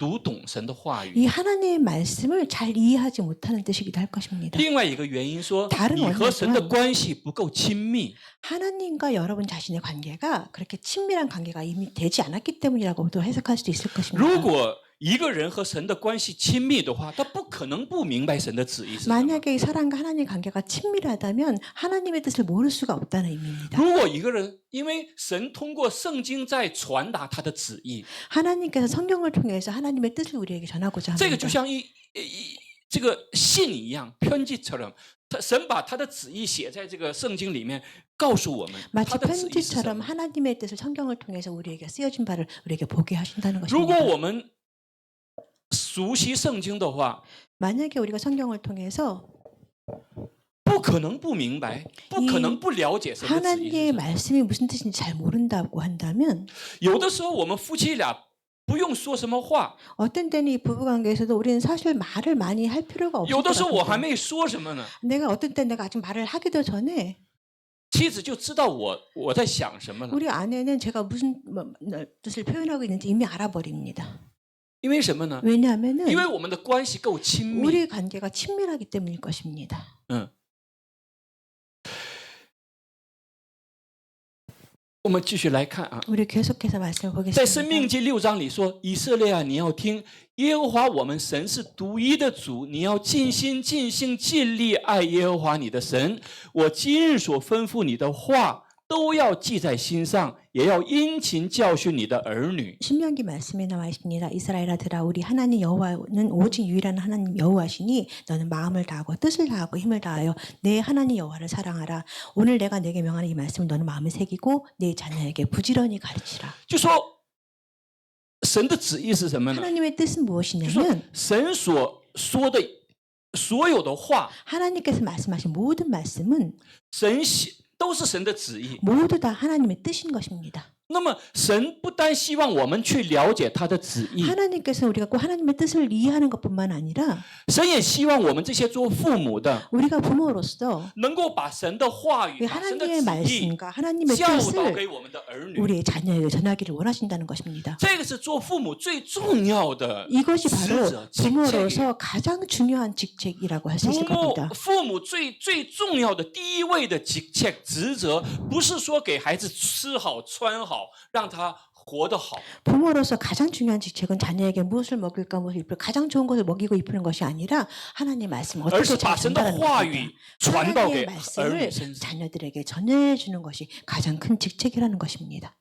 读懂神的话语。 이 하나님의 말씀을 잘 이해하지 못하는 뜻이기도 할 것입니다. 另外一个原因说， 다른 你和神的 원인은 关系不够亲密。 하나님과 여러분 자신의 관계가 그렇게 친밀한 관계가 이미 되지 않았기 때문이라고도 해석할 수도 있을 것입니다. 如果一个人和神的关系亲密的话，他不可能不明白神的旨意是什么。 만약에 이 사람과 하나님의 관계가 친밀하다면 하나님의 뜻을 모를 수가 없다는 의미입니다. 如果一个人因为神通过圣经在传达他的旨意， 하나님께서 성경을 통해서 하나님의 뜻을 우리에게 전하고자 这个 합니다. 就像这个信一样，편지처럼，神把他的旨意写在这个圣经里面，告诉我们 마치 他的旨意是什 편지처럼 么。 하나님의 뜻을 성경을 통해서 우리에게 쓰여진 바를 우리에게 보게 하신다는 如果 것입니다. 我们熟悉圣经的话， 만약에 우리가 성경을 통해서 不可能不明白，不可能不了解神的旨意是 하나님의 什么。 말씀이 무슨 뜻인지 잘 모른다고 한다면 有的时候我们夫妻俩不用说什么话， 어떤 때는 이 부부관계에서도 우리는 사실 말을 많이 할 필요가 없을 有 것 的时候我还 같아요. 没说什么呢， 내가 어떤 때 내가 아직 말을 하기도 전에 妻子就知道我在想什么了。 우리 아내는 제가 무슨 뜻을 표현하고 있는지 이미 알아버립니다. 因为什么呢？ 왜냐하면은 因为我们的关系够亲密。 우리 관계가 친밀하기 때문일 것입니다. 我们继续来看啊， 우리 계속해서 말씀을 在申命 보겠습니다. 记6章里说：“以色列啊，你要听，耶和华我们神是独一的主，你要尽心、尽性、尽力爱耶和华你的神。我今日所吩咐你的话，都要记在心上，也要殷勤教训你的儿女。” 신명기 말씀에 나와 있습니다. 이스라엘아들아 우리 하나님 여호와는 오직 유일한 하나님 여호와시니 너는 마음을 다하고 뜻을 다하고 힘을 다하여 내 하나님 여호와를 사랑하라. 오늘 내가 내게 명하는 이 말씀을 너는 마음에 새기고 내 자녀에게 부지런히 가르치라. 就说神的旨意是什么呢？ 하나님의 뜻은 就说 무엇이냐면 神所说的所有的话， 하나님께서 말씀하신 모든 말씀은 都是神的旨意。 모두 다 하나님의 뜻인 것입니다. 那么神不单希望我们去了解他的旨意， 하나님께서 우리가 꼭 하나님의 뜻을 이해하는 것뿐만 아니라 神也希望我们这些做父母的 우리가 부모로서 能够把神的话语、 이 把神的 하나님의 旨意 말씀과 하나님의 教导 뜻을 给我们的儿女。 우리의 자녀에게 전하기를 원하신다는 것입니다. 这个是做父母最重要的 이것이 职 바로 责、职责。 부모로서 가장 중요한 직책이라고 할 수 있을 겁니다. 父母最重要的第一位的职责，不是说给孩子吃好穿好，让他活得好。 부모로서 가장 중요한 직책은 자녀에게 무엇을 먹일까 무엇을 입힐까 가장 좋은 것을 먹이고 입히는 것이 아니라 하나님의 말씀을 而 어떻게 是把 잘 神的 전달하는 话 것입니다. 语传导给 하나님의 儿女 말씀을 身上。 자녀들에게 전해주는 것이 가장 큰 직책이라는 것입니다.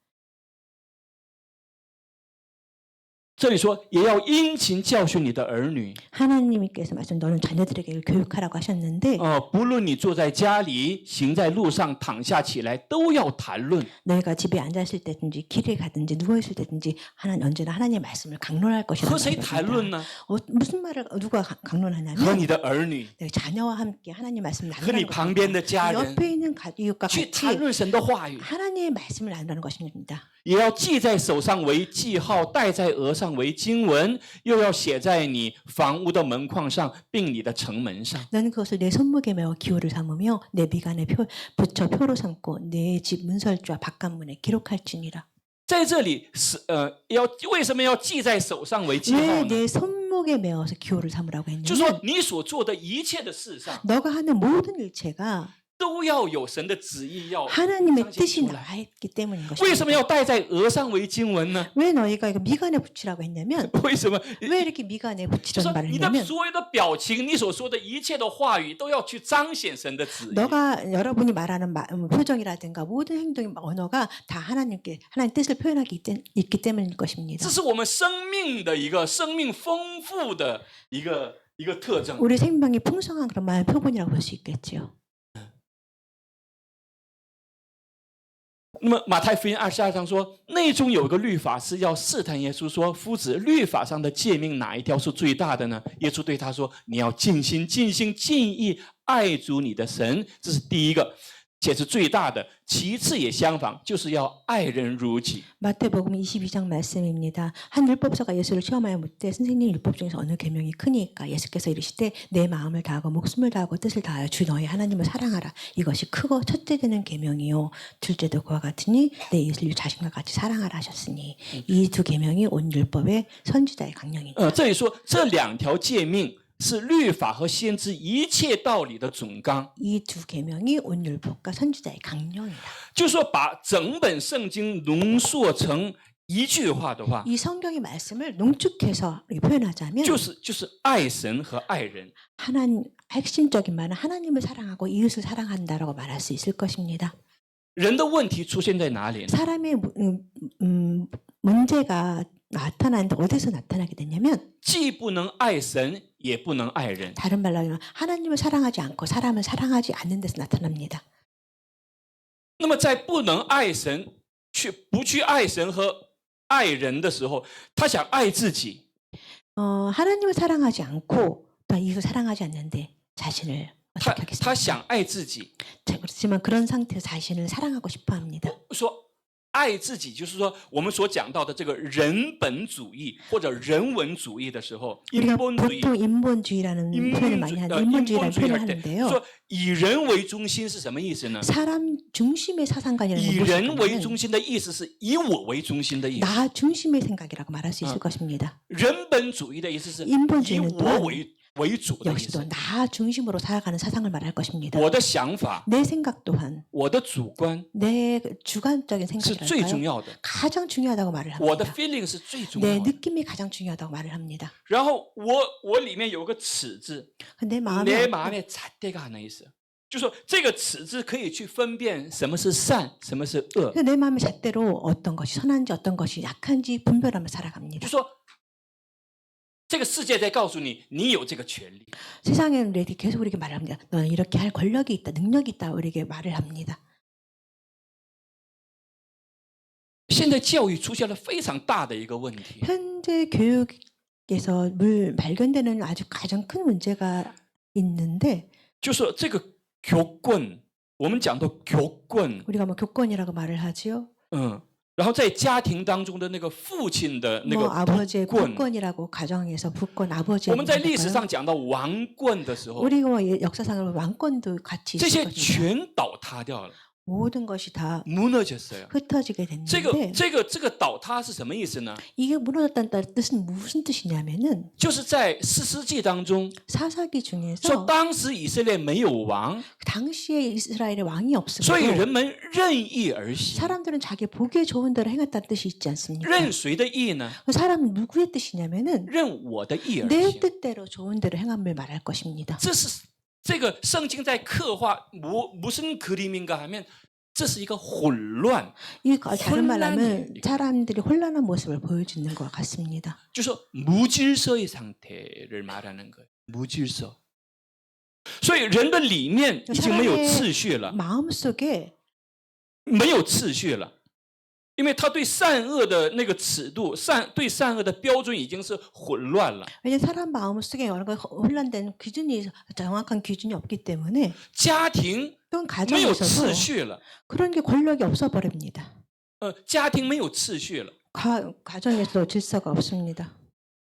这里说也要殷勤教训你的儿女。 하나님께서 말씀 너는 자녀들에게 교육하라고 하셨는데 不论你坐在家里、行在路上、躺下起来，都要谈论。 너희가 집에 앉아 있을 때든지 길에 가든지 누워 있을 때든지 하나님 언제나 하나님의 말씀을 강론할 것이라고 和谁谈论 말합니다. 呢？ 무슨 말을 누가 和 강론하냐면 你的儿女， 내가 자녀와 함께 하나님 말씀을 和你 나누는 旁边的 것입니다. 家人 옆에 있는 이웃과 去 같이 谈论神的话语， 하나님의 말씀을 나누는 것입니다. 也要记在手上为记号，戴在额上为经文，又要写在你房屋的门框上，并你的城门上。 너는 그것을 내 손목에 매어 기호를 삼으며 내 미간에 붙여 표로 삼고 내 집 문설주와 바깥문에 기록할지니라. 在这里是为什么要记在手上为记号 왜 呢？ 내 손목에 매어서 기호를 삼으라고 就说 했냐면 你所做的一切的事上， 너가 하는 모든 일체가 都要有神的旨意要 하나님의 彰显 뜻이 出来。 나와 있기 때문인 为什么 것입니다. 要戴在额上为经文呢？ 왜 너희가 이거 미간에 붙이라고 했냐면 为什么？ 왜 이렇게 미간에 就 붙이라는 说 말을 你的 했냐면 所有的表情，你所说的一切的话语，都要去彰显神的旨意。 너가 여러분이 말하는 표정이라든가 모든 행동이 언어가 다 하나님께 하나님 뜻을 표현하기 있기 때문일 것입니다. 这是我们生命的一个生命丰富的一个特征。 우리 생명이 풍성한 그런 말의 표본이라고 볼 수 있겠지요. 那么马太福音22章说，内中有一个律法师要试探耶稣，说：“夫子，律法上的诫命哪一条是最大的呢？”耶稣对他说：“你要尽心、尽心、尽意爱主你的神，这是第一个，且是最大的。其次也相仿，就是要爱人如己。” 마태복음 22장 말씀입니다. 한 율법사가 예수를 시험하여 묻되 선생님 율법 중에서 어느 계명이 크니까? 예수께서 이르시되 내 마음을 다하고 목숨을 다하고 뜻을 다하여 주 너희 하나님을 사랑하라. 이것이 크고 첫째 되는 계명이요 둘째도 그와 같으니 내 이웃을 자신과 같이 사랑하라 하셨으니 이 두 계명이 온 율법의 선지자의 강령이다. 这里说这两条诫命是律法和先知一切道理的总纲， 이 두 계명이 온 율법과 선지자의 강령이다. 就是说把整本圣经浓缩成一句话的话， 이 성경의 말씀을 농축해서 이렇게 표현하자면 就是爱神和爱人。 하나님 핵심적인 말은 하나님을 사랑하고 이웃을 사랑한다라고 말할 수 있을 것입니다. 人的问题出现在哪里呢？ 사람의 문제가 나타나는데 어디서 나타나게 되냐면 既不能爱神，也不能爱人。 다른 말로 하면 하나님을 사랑하지 않고 사람을 사랑하지 않는 데서 나타납니다. 那么在不能爱神、不去爱神和爱人的时候，他想爱自己， 하나님을 사랑하지 않고 또 이웃을 사랑하지 않는데 자신을 他 어떻게 他 하겠습니까? 想爱自己。 그렇지만 그런 상태에서 자신을 사랑하고 싶어합니다. 说爱自己，就是说我们所讲到的这个人本主义或者人文主义的时候， 우리가 인본主义。 보통 인본주의라는 표현을 많이 하는 인본주의라는 표현을 할 때 하는데요. 说以人为中心是什么意思呢？ 사람 중심의 사상관이라는 以 건 人为 무엇일까요? 中心的意思是以我为中心的意思。 나 중심의 생각이라고 말할 수 있을 것입니다. 人本主义的意思是以 인본주의는 我 또한 为主的意 역시도 思。 나 중심으로 살아가는 사상을 말할 것입니다. 我的想法， 내 생각 또한 我的主观 내 주관적인 是最重 생각이랄까요? 要的， 가장 중요하다고 말을 我的 합니다. feeling 是最重 내 要的。 느낌이 가장 중요하다고 말을 합니다. 然后我里面有个尺字， 근데 내 마음에 마음에 잣대가 하나 있어。就说这个尺字可以去分辨什么是善，什么是恶。 내 마음의 잣대로 어떤 것이 선한지 어떤 것이 약한지 분별하며 就 살아갑니다. 说这个世界在告诉你，你有这个权利。 세상에는 우리에게 계속 우리에게 말을 합니다. 너는 이렇게 할 권력이 있다, 능력이 있다 우리에게 말을 합니다. 现在教育出现了非常大的一个问题， 현재 교육에서 발견되는 아주 가장 큰 문제가 있는데 就说这个교권，我们讲到교권， 우리가 뭐 교권이라고 말을 하지요. 然后在家庭当中的那个父亲的那 뭐 个 아버지의 棍， 국권이라고 가정에서 국권 아버지. 我们在历史上讲到王棍的时候， 우리가 역사상으로 왕권도 같이 这 있을 些 것입니다. 全倒塌掉了， 모든 것이 다 무너졌어요。 흩어지게 这个 됐는데 这个倒塌是什么意思呢？ 이게 무너졌다는 뜻은 무슨 뜻이냐면은 就是在士师记当中 사사기 说， 중에서 当时以色列没有王， 당시에 이스라엘에 왕이 所以 없으므로 人们任意而行。 사람들은 자기 보기에 좋은 대로 행했다는 뜻이 있지 않습니까? 任谁的意呢？ 그 사람은 누구의 뜻이냐면은 任我的意而 내 行。 뜻대로 좋은 대로 행함을 말할 것입니다. 这是这个圣经在刻画무슨 그림인가 하면 这是一个混乱， 이 다른 말 하면 혼란이에요. 사람들이 혼란한 모습을 보여주는 것 같습니다. 就是说 무질서의 상태를 말하는 거예요. 무질서. 所以人的里面已经没有次序了， 마음속에 没有次序了，因为他对善恶的那个尺度，对善恶的标准已经是混乱了。 왜냐하면 사람 마음속에 여러 가지 혼란된 기준이 정확한 기준이 없기 때문에 家庭 또는 没有 가정에서도 次序了， 그런 게 권력이 없어 버립니다. 家庭没有次序了。 가정에서도 질서가 없습니다.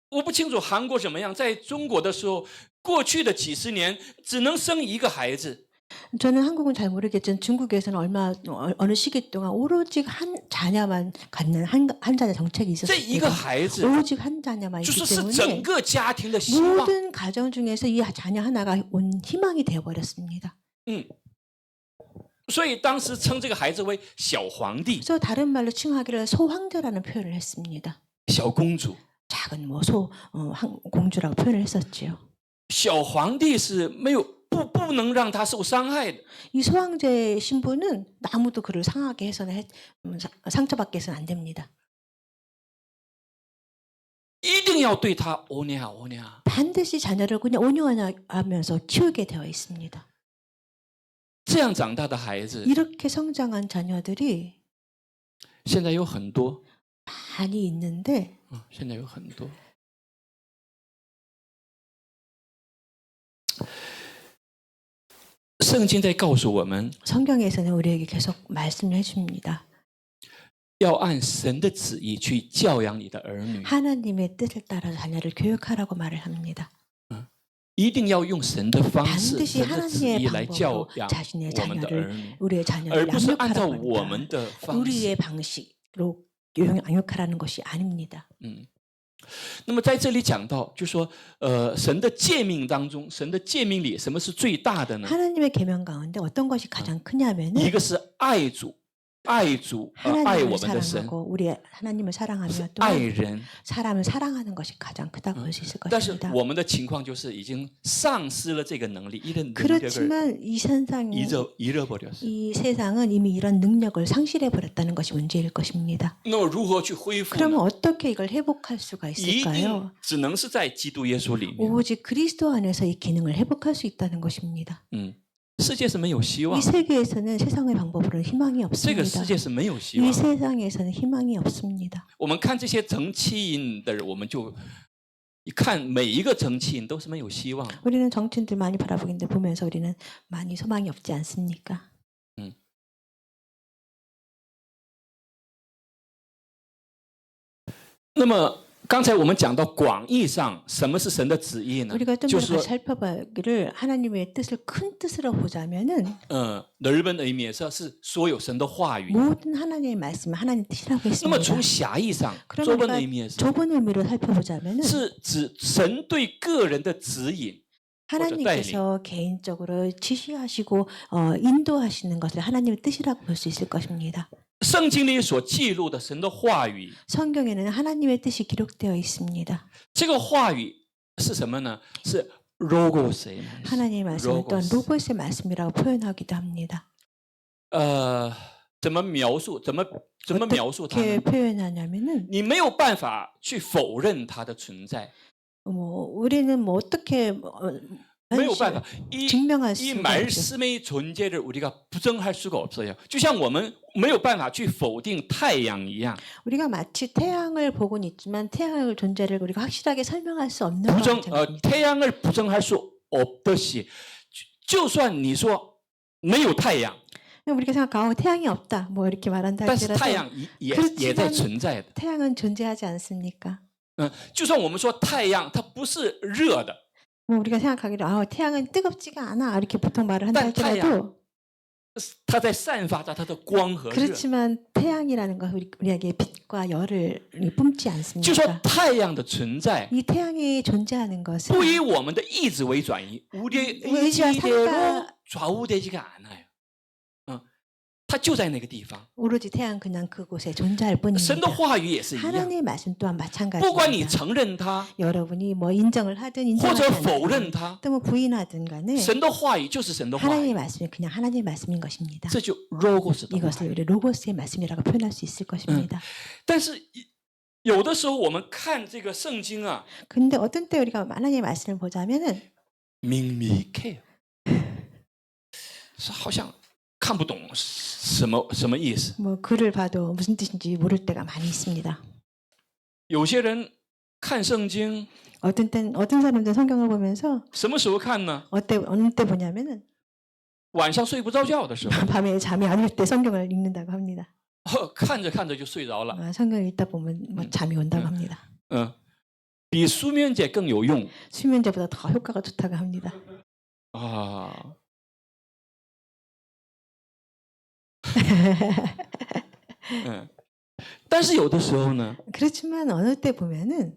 我不清楚韩国怎么样，在中国的时候，过去的几十年只能生一个孩子， 저는 한국은 잘 모르겠지만 중국에서는 어느 시기 동안 오로지 한 자녀만 갖는 한 자녀 정책이 这一个 있었습니다. 孩子 오로지 한 자녀만 就 있기 是整 때문에 个家庭的希望。 모든 가정 중에서 이 자녀 하나가 온 희망이 되어버렸습니다. 所以当时称这个孩子为小皇帝、 그래서 다른 말로 칭하기를 소황자라는 표현을 했습니다. 小公主。 작은 공주라고 표현을 했었지요. 小皇帝是没有不能让他受伤害的。 이 소황제의 신부는 아무도 그를 상하게 해서는 상처받게 해서는 안 됩니다. 一定要对他欧尼亚欧尼亚。 반드시 자녀를 그냥 온유하면서 키우게 되어 있습니다. 这样长大的孩子， 이렇게 성장한 자녀들이 现在有很多， 많이 있는데 现在有很多。圣经在告诉我们， 성경에서는 우리에게 계속 말씀을 해줍니다. 要按神的旨意去教养你的儿女， 하나님의 뜻을 따라 자녀를 교육하라고 말을 합니다. 一定要用神的方式、 반드시 神的旨 하나님의 意来教 방법으로 养 자신의 我们的儿 자녀를 女， 우리의 而 자녀를 不是按照 양육하라고 我 합니다. 们的方式 우리의 。 방식으로 양육하라는 것이 아닙니다. 那么在这里讲到，就说，神的诫命当中，神的诫命里，什么是最大的呢？ 하나님의 계명 가운데 어떤 것이 가장 一 크냐면은 个是爱主，爱我 하나님을 们的神， 사랑하고 우리 하나님을 사랑하며 爱 또 人。 사람을 사랑하는 것이 가장 크다고 볼 수 있을 但是 것입니다. 我们的情况就是已经丧失了这个能力，이런 능력을 그렇지만 이 세상이 잃어버렸어요. 이 세상은 이미 이런 능력을 상실해 버렸다는 것이 문제일 것입니다. 那么如何去恢复 그러면 呢？ 어떻게 이걸 회복할 수가 一 있을까요? 定只能是在基督耶稣里面。 오직 그리스도 안에서 이 기능을 회복할 수 있다는 것입니다. 世界是没有希望 이 ， 세계에서는 세상의 방법으로는 희망이 这个 없습니다. 世界是没有希 이 望。 세상에서는 희망이 없습니다. 我们看这些정치인的人，我们就一看每一个정치인都是没有希望的。 우리는 정치인들 많이 바라보는데 보면서 우리는 많이 소망이 없지 않습니까? 那么刚才我们讲到广义上，什么是神的旨意呢？ 우리가 좀 就 더 是说 살펴보기를 하나님의 뜻을 큰 뜻으로 보자면은 넓은 의미에서是所有神的话语。 모든 하나님의 말씀은 하나님 뜻이라고 那么 했습니다. 从狭义上， 그러면 좁은 우리가 의미에서 좁은 의미로 살펴보자면은 是指神对个人的指引。 하나님께서 개인적으로 지시하시고 인도하시는 것을 하나님의 뜻이라고 볼 수 있을 것입니다. 圣经里所记录的神的话语， 성경에는 하나님의 뜻이 기록되어 있습니다. 这个话语是什么呢？是 logos。 하나님의 말씀을 또한 로고스의 말씀이라고 표현하기도 합니다. 怎么描述？怎么描述它 어떻게 呢？ 표현하냐면은 你没有办法去否认它的存在， 우리는 어떻게 没有办法。 증명할 이 수가 없죠. 말씀의 존재를 우리가 부정할 수가 없어요. 就像我们没有办法去否定太阳一样， 우리가 마치 태양을 보고는 있지만 태양의 존재를 우리가 확실하게 설명할 수 없는 것처럼 태양을 부정할 수 없듯이, 就算你说没有太阳， 우리가 생각하고 태양이 없다 뭐 이렇게 말한다 但是太阳 할지라도 也在存在的。 태양은 존재하지 않습니까? 就算我们说太阳它不是热的， 뭐 우리가 생각하기로 태양은 뜨겁지가 않아 이렇게 보통 말을 한다 但太阳 할지라도 它在散发着它的光和热。 그렇지만 태양이라는 것은 우리에게 빛과 열을 뿜지 就说 않습니까? 太阳的存在 이 태양이 존재하는 것은 不以我们的意志为转移，우리의 의지와 의지대로 상가- 좌우되지가 않아요. 它就在那个地方。 오로지 태양 그냥 그곳에 존재할 神的 뿐입니다. 话语也是一样， 하나님의 말씀 또한 不管你 마찬가지입니다. 承认它 여러분이 뭐 인정을 하든 或者 인정하지 否认 않든 它， 또 뭐 부인하든 간에 神的话语就是神的话 하나님의 语， 말씀이 그냥 하나님의 말씀인 것입니다. 这就 logos 的话 이것을 语。 우리 로고스의 말씀이라고 표현할 수 있을 것입니다. 但是有的时候我们看这个圣经啊， 근데 어떤 때 우리가 하나님의 말씀을 보자면은 明明看，是好像看不懂什么意思。 뭐 글을 봐도 무슨 뜻인지 모를 때가 많이 있습니다. 有些人看圣经 어떤 사람들은 성경을 보면서 什么时候看呢？ 어느 때 보냐면은 晚上睡不着觉的时候， 밤에 잠이 안 올 때 성경을 읽는다고 합니다. 看着看着就睡着了。 성경을 읽다 보면 뭐 잠이 온다고 합니다. 比수면제更有用 수면제보다 더 효과가 좋다고 합니다. 啊。但是有的时候呢， 그렇지만 어느 때 보면은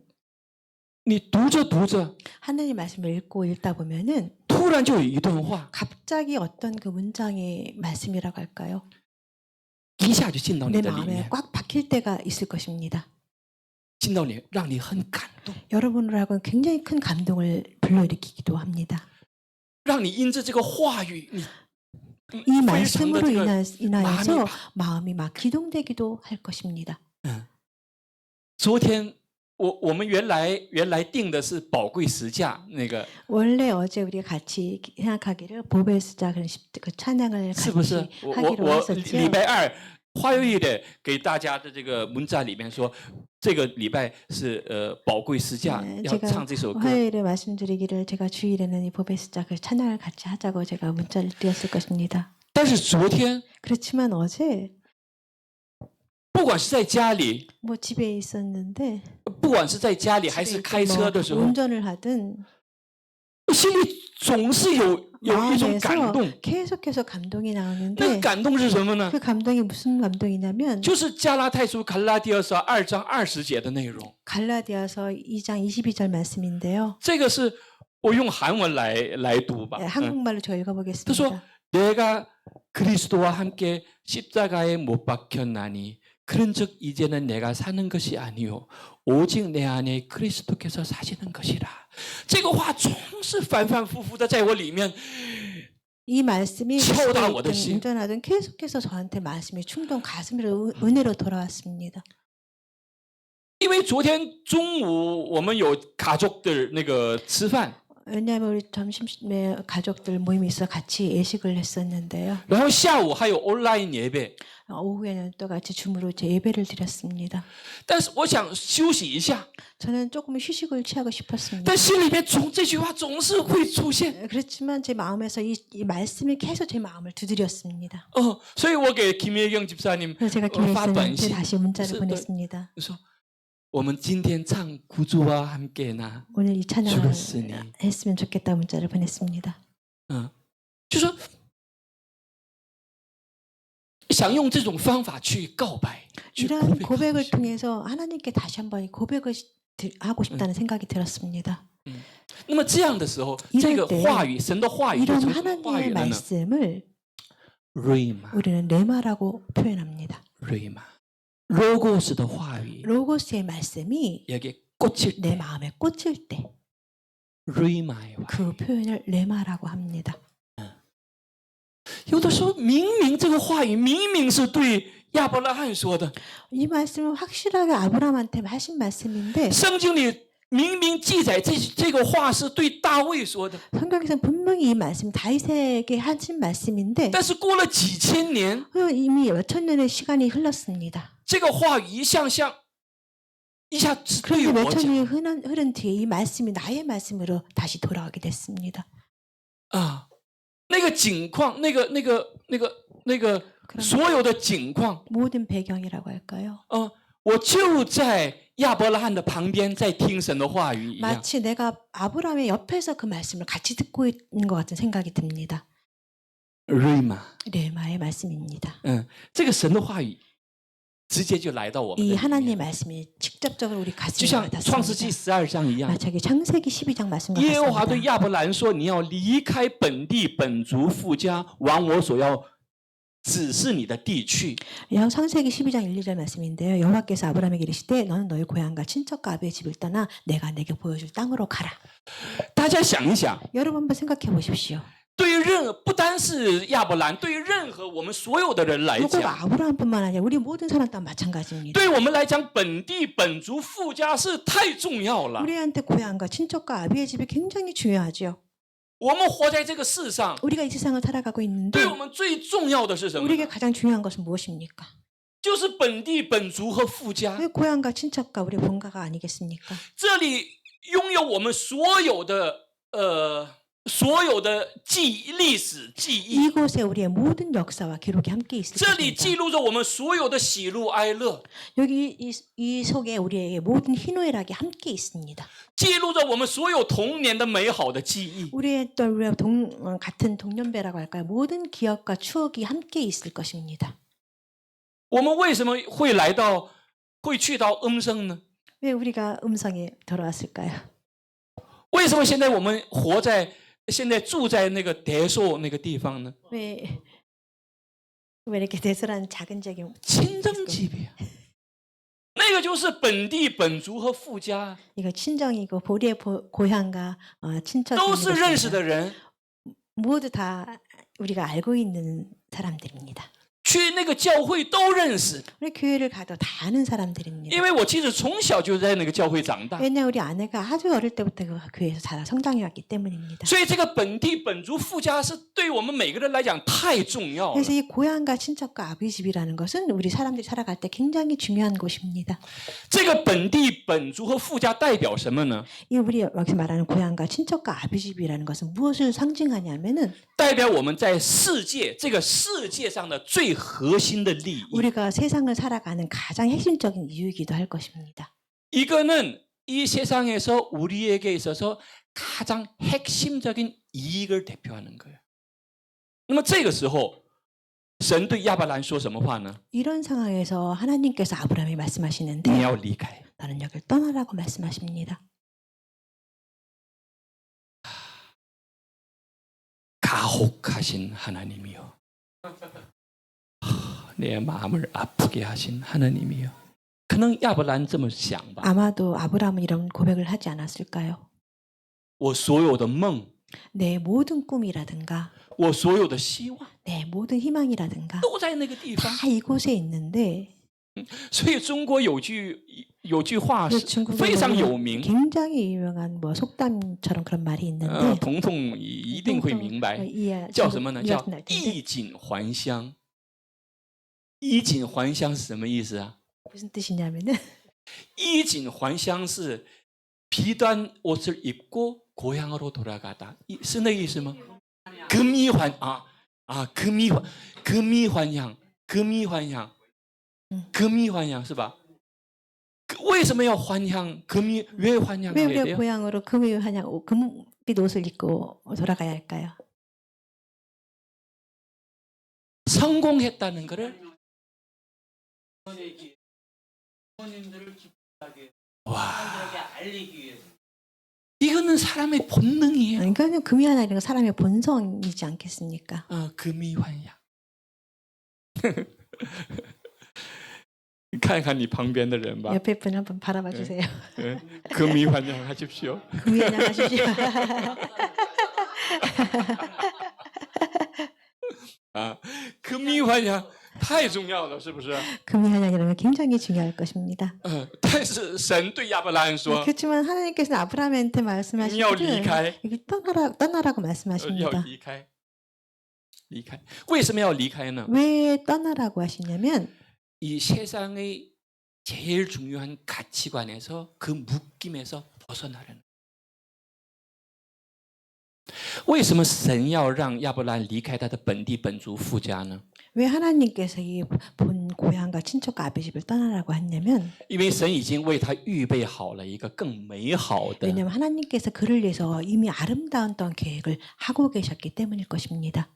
你读着读着， 하나님 말씀을 읽다 보면은 突然就有一段话 갑자기 어떤 그 문장의 말씀이라고 할까요? 一下就进到你 내 的里 마음에 面， 꽉 박힐 때가 있을 것입니다. 进到你，让你很感动， 여러분을 하고 굉장히 큰 감동을 불러일으키기도 합니다. 让你因着这个话语，你 이 非常的 말씀으로 这个 인하여서 마음이 마음이 막 기동되기도 할 것입니다. 昨天我们原来定的是宝贵十架那个， 원래 어제 우리가 같이 생각하기를 보배스자 그 찬양을 是不是 같이 ？我 하기로 礼 했었죠. 拜二花月的给大家的这个문자里面说，这个礼拜是宝贵十架 네, 要唱这首歌。 화요일에 말씀드리기를 제가 주일에는 이 보배스자 그 찬양을 같이 하자고 제가 문자를 드렸을 것입니다. 但是昨天 그렇지만 어제 不管是在家里， 뭐 집에 있었는데 不管是在家里还 집에 是 있든 开车的时 뭐 候， 운전을 하든 心里总是有一种感 마음에서 动。 계속해서 감동이 那 나오는데 感动是什么呢？ 그 감동이 무슨 감동이냐면 就是加拉太书갈라디아서2장20节的内容。 갈라디아서 2장 22절 말씀인데요. 这个是我用韩文来读吧。 네, 한국말로 제가 읽어보겠습니다. 그래서 내가 그리스도와 함께 십자가에 못 박혔나니 그런즉 이제는 내가 사는 것이 아니요 오직 내 안에 그리스도께서 사시는 것이라. 这个话总是反反复复的在我里面。 이 말씀이 쳐다 집에 오듯이. 있든 운전하든 계속해서 저한테 말씀이 충동 가슴으로 은혜로 돌아왔습니다. 因为昨天中午我们有가족들那个吃饭， 왜냐하면 우리 점심에 가족들 모임이 있어 같이 예식을 했었는데요. 然后下午还有 온라인 예배。 오후에는 또 같이 줌으로 제 예배를 드렸습니다. 但是我想休息一下， 저는 조금 휴식을 취하고 싶었습니다. 但心里面这句话总是会出现。 그렇지만 제 마음에서 이 말씀이 계속 제 마음을 두드렸습니다. 所以我给김혜경 집사님 그래서 제가发 김혜선한테 短信， 다시 문자를 是的 보냈습니다. 说我们今天唱구주와 함께나， 오늘 이 찬양을 죽었으니. 했으면 좋겠다 문자를 보냈습니다. 就说想用这种方法去告白，去 이러한 고백을 고백하고 싶 통해서 하나님께 다시 한번 이 고백을 하고 싶다는 생각이 들었습니다. 那么这样的时候， 이럴 这个 때 话语，神的话语就 이런 成什么话语 하나님의 了呢？ 말씀을瑞玛， 우리는 레마라고 표현합니다. 瑞玛，logos 的话语 로고스의 말씀이 여기에 꽂힐 내 때， 마음에 꽂힐 때 그瑞玛의话。 표현을 레마라고 합니다. 有的时候明明这个话语明明是对亚伯拉罕说的， 이 말씀은 확실하게 아브라함한테 하신 말씀인데 圣经里明明记载这个话是对大卫说的， 성경에서는 분명히 이 말씀 다윗에게 하신 말씀인데 但是过了几千年， 이미 몇천 년의 시간이 흘렀습니다. 这个话语一下是对 그런데 我 몇천 讲 년이 흐른 뒤에 이 말씀이 나의 말씀으로 다시 돌아오게 됐습니다. 啊，那个景况，那个所有的景况， 모든 배경이라고 할까요? 我就在亚伯拉罕的旁边在听神的话语一样。 마치 내가 아브라함의 옆에서 그 말씀을 같이 듣고 있는 것 같은 생각이 듭니다. 瑞玛， 레마의 말씀입니다. 这个神的话语直接就来到我们 이 的里 하나님의 面， 말씀이 직접적으로 우리 就 가슴에 像创世纪 와닿습니다. 12章一样。 마치 창세기 12장 말씀과 耶和华对 같습니다. 亚伯兰说：“你要离开本地、本族、父家，往我所要只是你的地去。 창세기 12장 1, 2절 말씀인데요. 여호와께서 아브라함에게 이르시되 너는 너희 고향과 친척과 아비의 집을 떠나 내가 내게 보여줄 땅으로 가라. 大家想一想， 여러분 한번 생각해 보십시오. 对于不单是亚伯兰，对于任何我们所有的人来 꼭 讲， 아브라함뿐만 아니라 우리 모든 사람 다 마찬가지입니다. 对我们来讲，本地本族富家是太重要了。 우리한테 고향과 친척과 아비의 집이 굉장히 중요하죠. 我们活在这个世上， 우리가 이 세상을 살아가고 있는데 对我们最重要的是什么？ 우리에게 가장 중요한 것은 무엇입니까? 就是本地本族和富家。 왜 고향과 친척과 우리 본가가 아니겠습니까? 这里拥有我们所有的历史记忆， 이곳에 우리의 모든 역사와 기록이 함께 있을 这里 것입니다. 记录着我们所有的喜怒哀乐， 여기 이 속에 우리의 모든 희노애락이 함께 있습니다. 记录着我们所有童年的美好的记忆。 우리의 또 우리와 같은 동년배라고 할까요? 모든 기억과 추억이 함께 있을 것입니다. 我们为什么会去到恩生呢？ 왜 우리가 음성에 돌아왔을까요? 为什么现在我们现在住在那个德寿那个地方呢？ 왜 이렇게 대설한 작은 적이 亲生级别，那个就是本地本族和富家， 이거 친정이고 우리의 고향과 친척이 都是认识的人。 모두 다 우리가 알고 있는 사람들입니다. 去那个教会都认识， 우리 교회를 가도 다 아는 사람들입니다. 因为我其实从小就在那个教会长大， 왜냐하면 우리 아내가 아주 어릴 때부터 그 교회에서 자라 성장해 왔기 때문입니다. 所以这个本地本族富家是对我们每个人来讲太重要了。 그래서 이 고향과 친척과 아비 집이라는 것은 우리 사람들이 살아갈 때 굉장히 중요한 곳입니다. 这个本地本族和富家代表什么呢？ 이 우리 여기서 말하는 고향과 친척과 아비 집이라는 것은 무엇을 상징하냐면은 代表我们在这个世界上的最核心的利益。 우리가 세상을 살아가는 가장 핵심적인 이유이기도 할 것입니다. 이거는 이 세상에서 우리에게 있어서 가장 핵심적인 이익을 대표하는 거예요. 那么这个时候，神对亚伯兰说什么话呢？ 이런 상황에서 하나님께서 아브라함이 你 말씀하시는데 要离开。 너는 여기를 떠나라고 말씀하십니다. 가혹하신 하나님이여, 내 마음을 아프게 하신 하나님이여. 可能亚伯兰这么想吧， 아마도 아브라함은 이런 고백을 하지 않았을까요? 我所有的梦， 내 모든 꿈이라든가 我所有的希望 내 모든 희망이라든가 都在那个地方。 다 이곳에 있는데 所以中国有句话 그 是 중국에 非常 보면 有名， 굉장히 유명한 뭐 속담처럼 그런 말이 있는데 彤彤一定会明白， 이해 叫什么呢？叫 이해할 텐데 衣锦还乡。衣锦还乡是什么意思啊？ 무슨 뜻이냐면은 衣锦还乡是 비단 옷을 입고 고향으로 돌아가다.是那意思吗？ 금이환 금이환양 금이환양 是吧？ 为什么要还乡？ 왜 왜 환양해야 우리가 돼요? 고향으로 금빛 옷을 입고 돌아가야 할까요? 성공했다는 것을 와, 이거는 사람의 본능이에요. 이거는 금이 하나 이런 거 사람의 본성이지 않겠습니까? 금이환양. 看看你旁边的人吧， 옆에 분 한번 바라봐 주세요. 금이환양 하십시오. 금이 하나 하십시오. 금이환양 太重要了，是不是？ 금이 하나이라는 건 굉장히 중요할 것입니다. 但是神对亚伯拉罕说， 그렇지만 하나님께서는 아브라함한테 你要离 말씀하시기를 开， 여기 떠나라고 要 말씀하십니다. 离开，离开。为什么要离开呢？ 왜 떠나라고 하시냐면 이 세상의 제일 중요한 가치관에서 그 묶임에서 벗어나려는. 为什么神要让亚伯兰离开他的本地本族富家呢？ 왜 하나님께서 이 본 고향과 친척과 아비 집을 떠나라고 했냐면 因为神已经为他预备好了一个更美好的。 왜냐하면 하나님께서 그를 위해서 이미 아름다운 계획을 하고 계셨기 때문일 것입니다.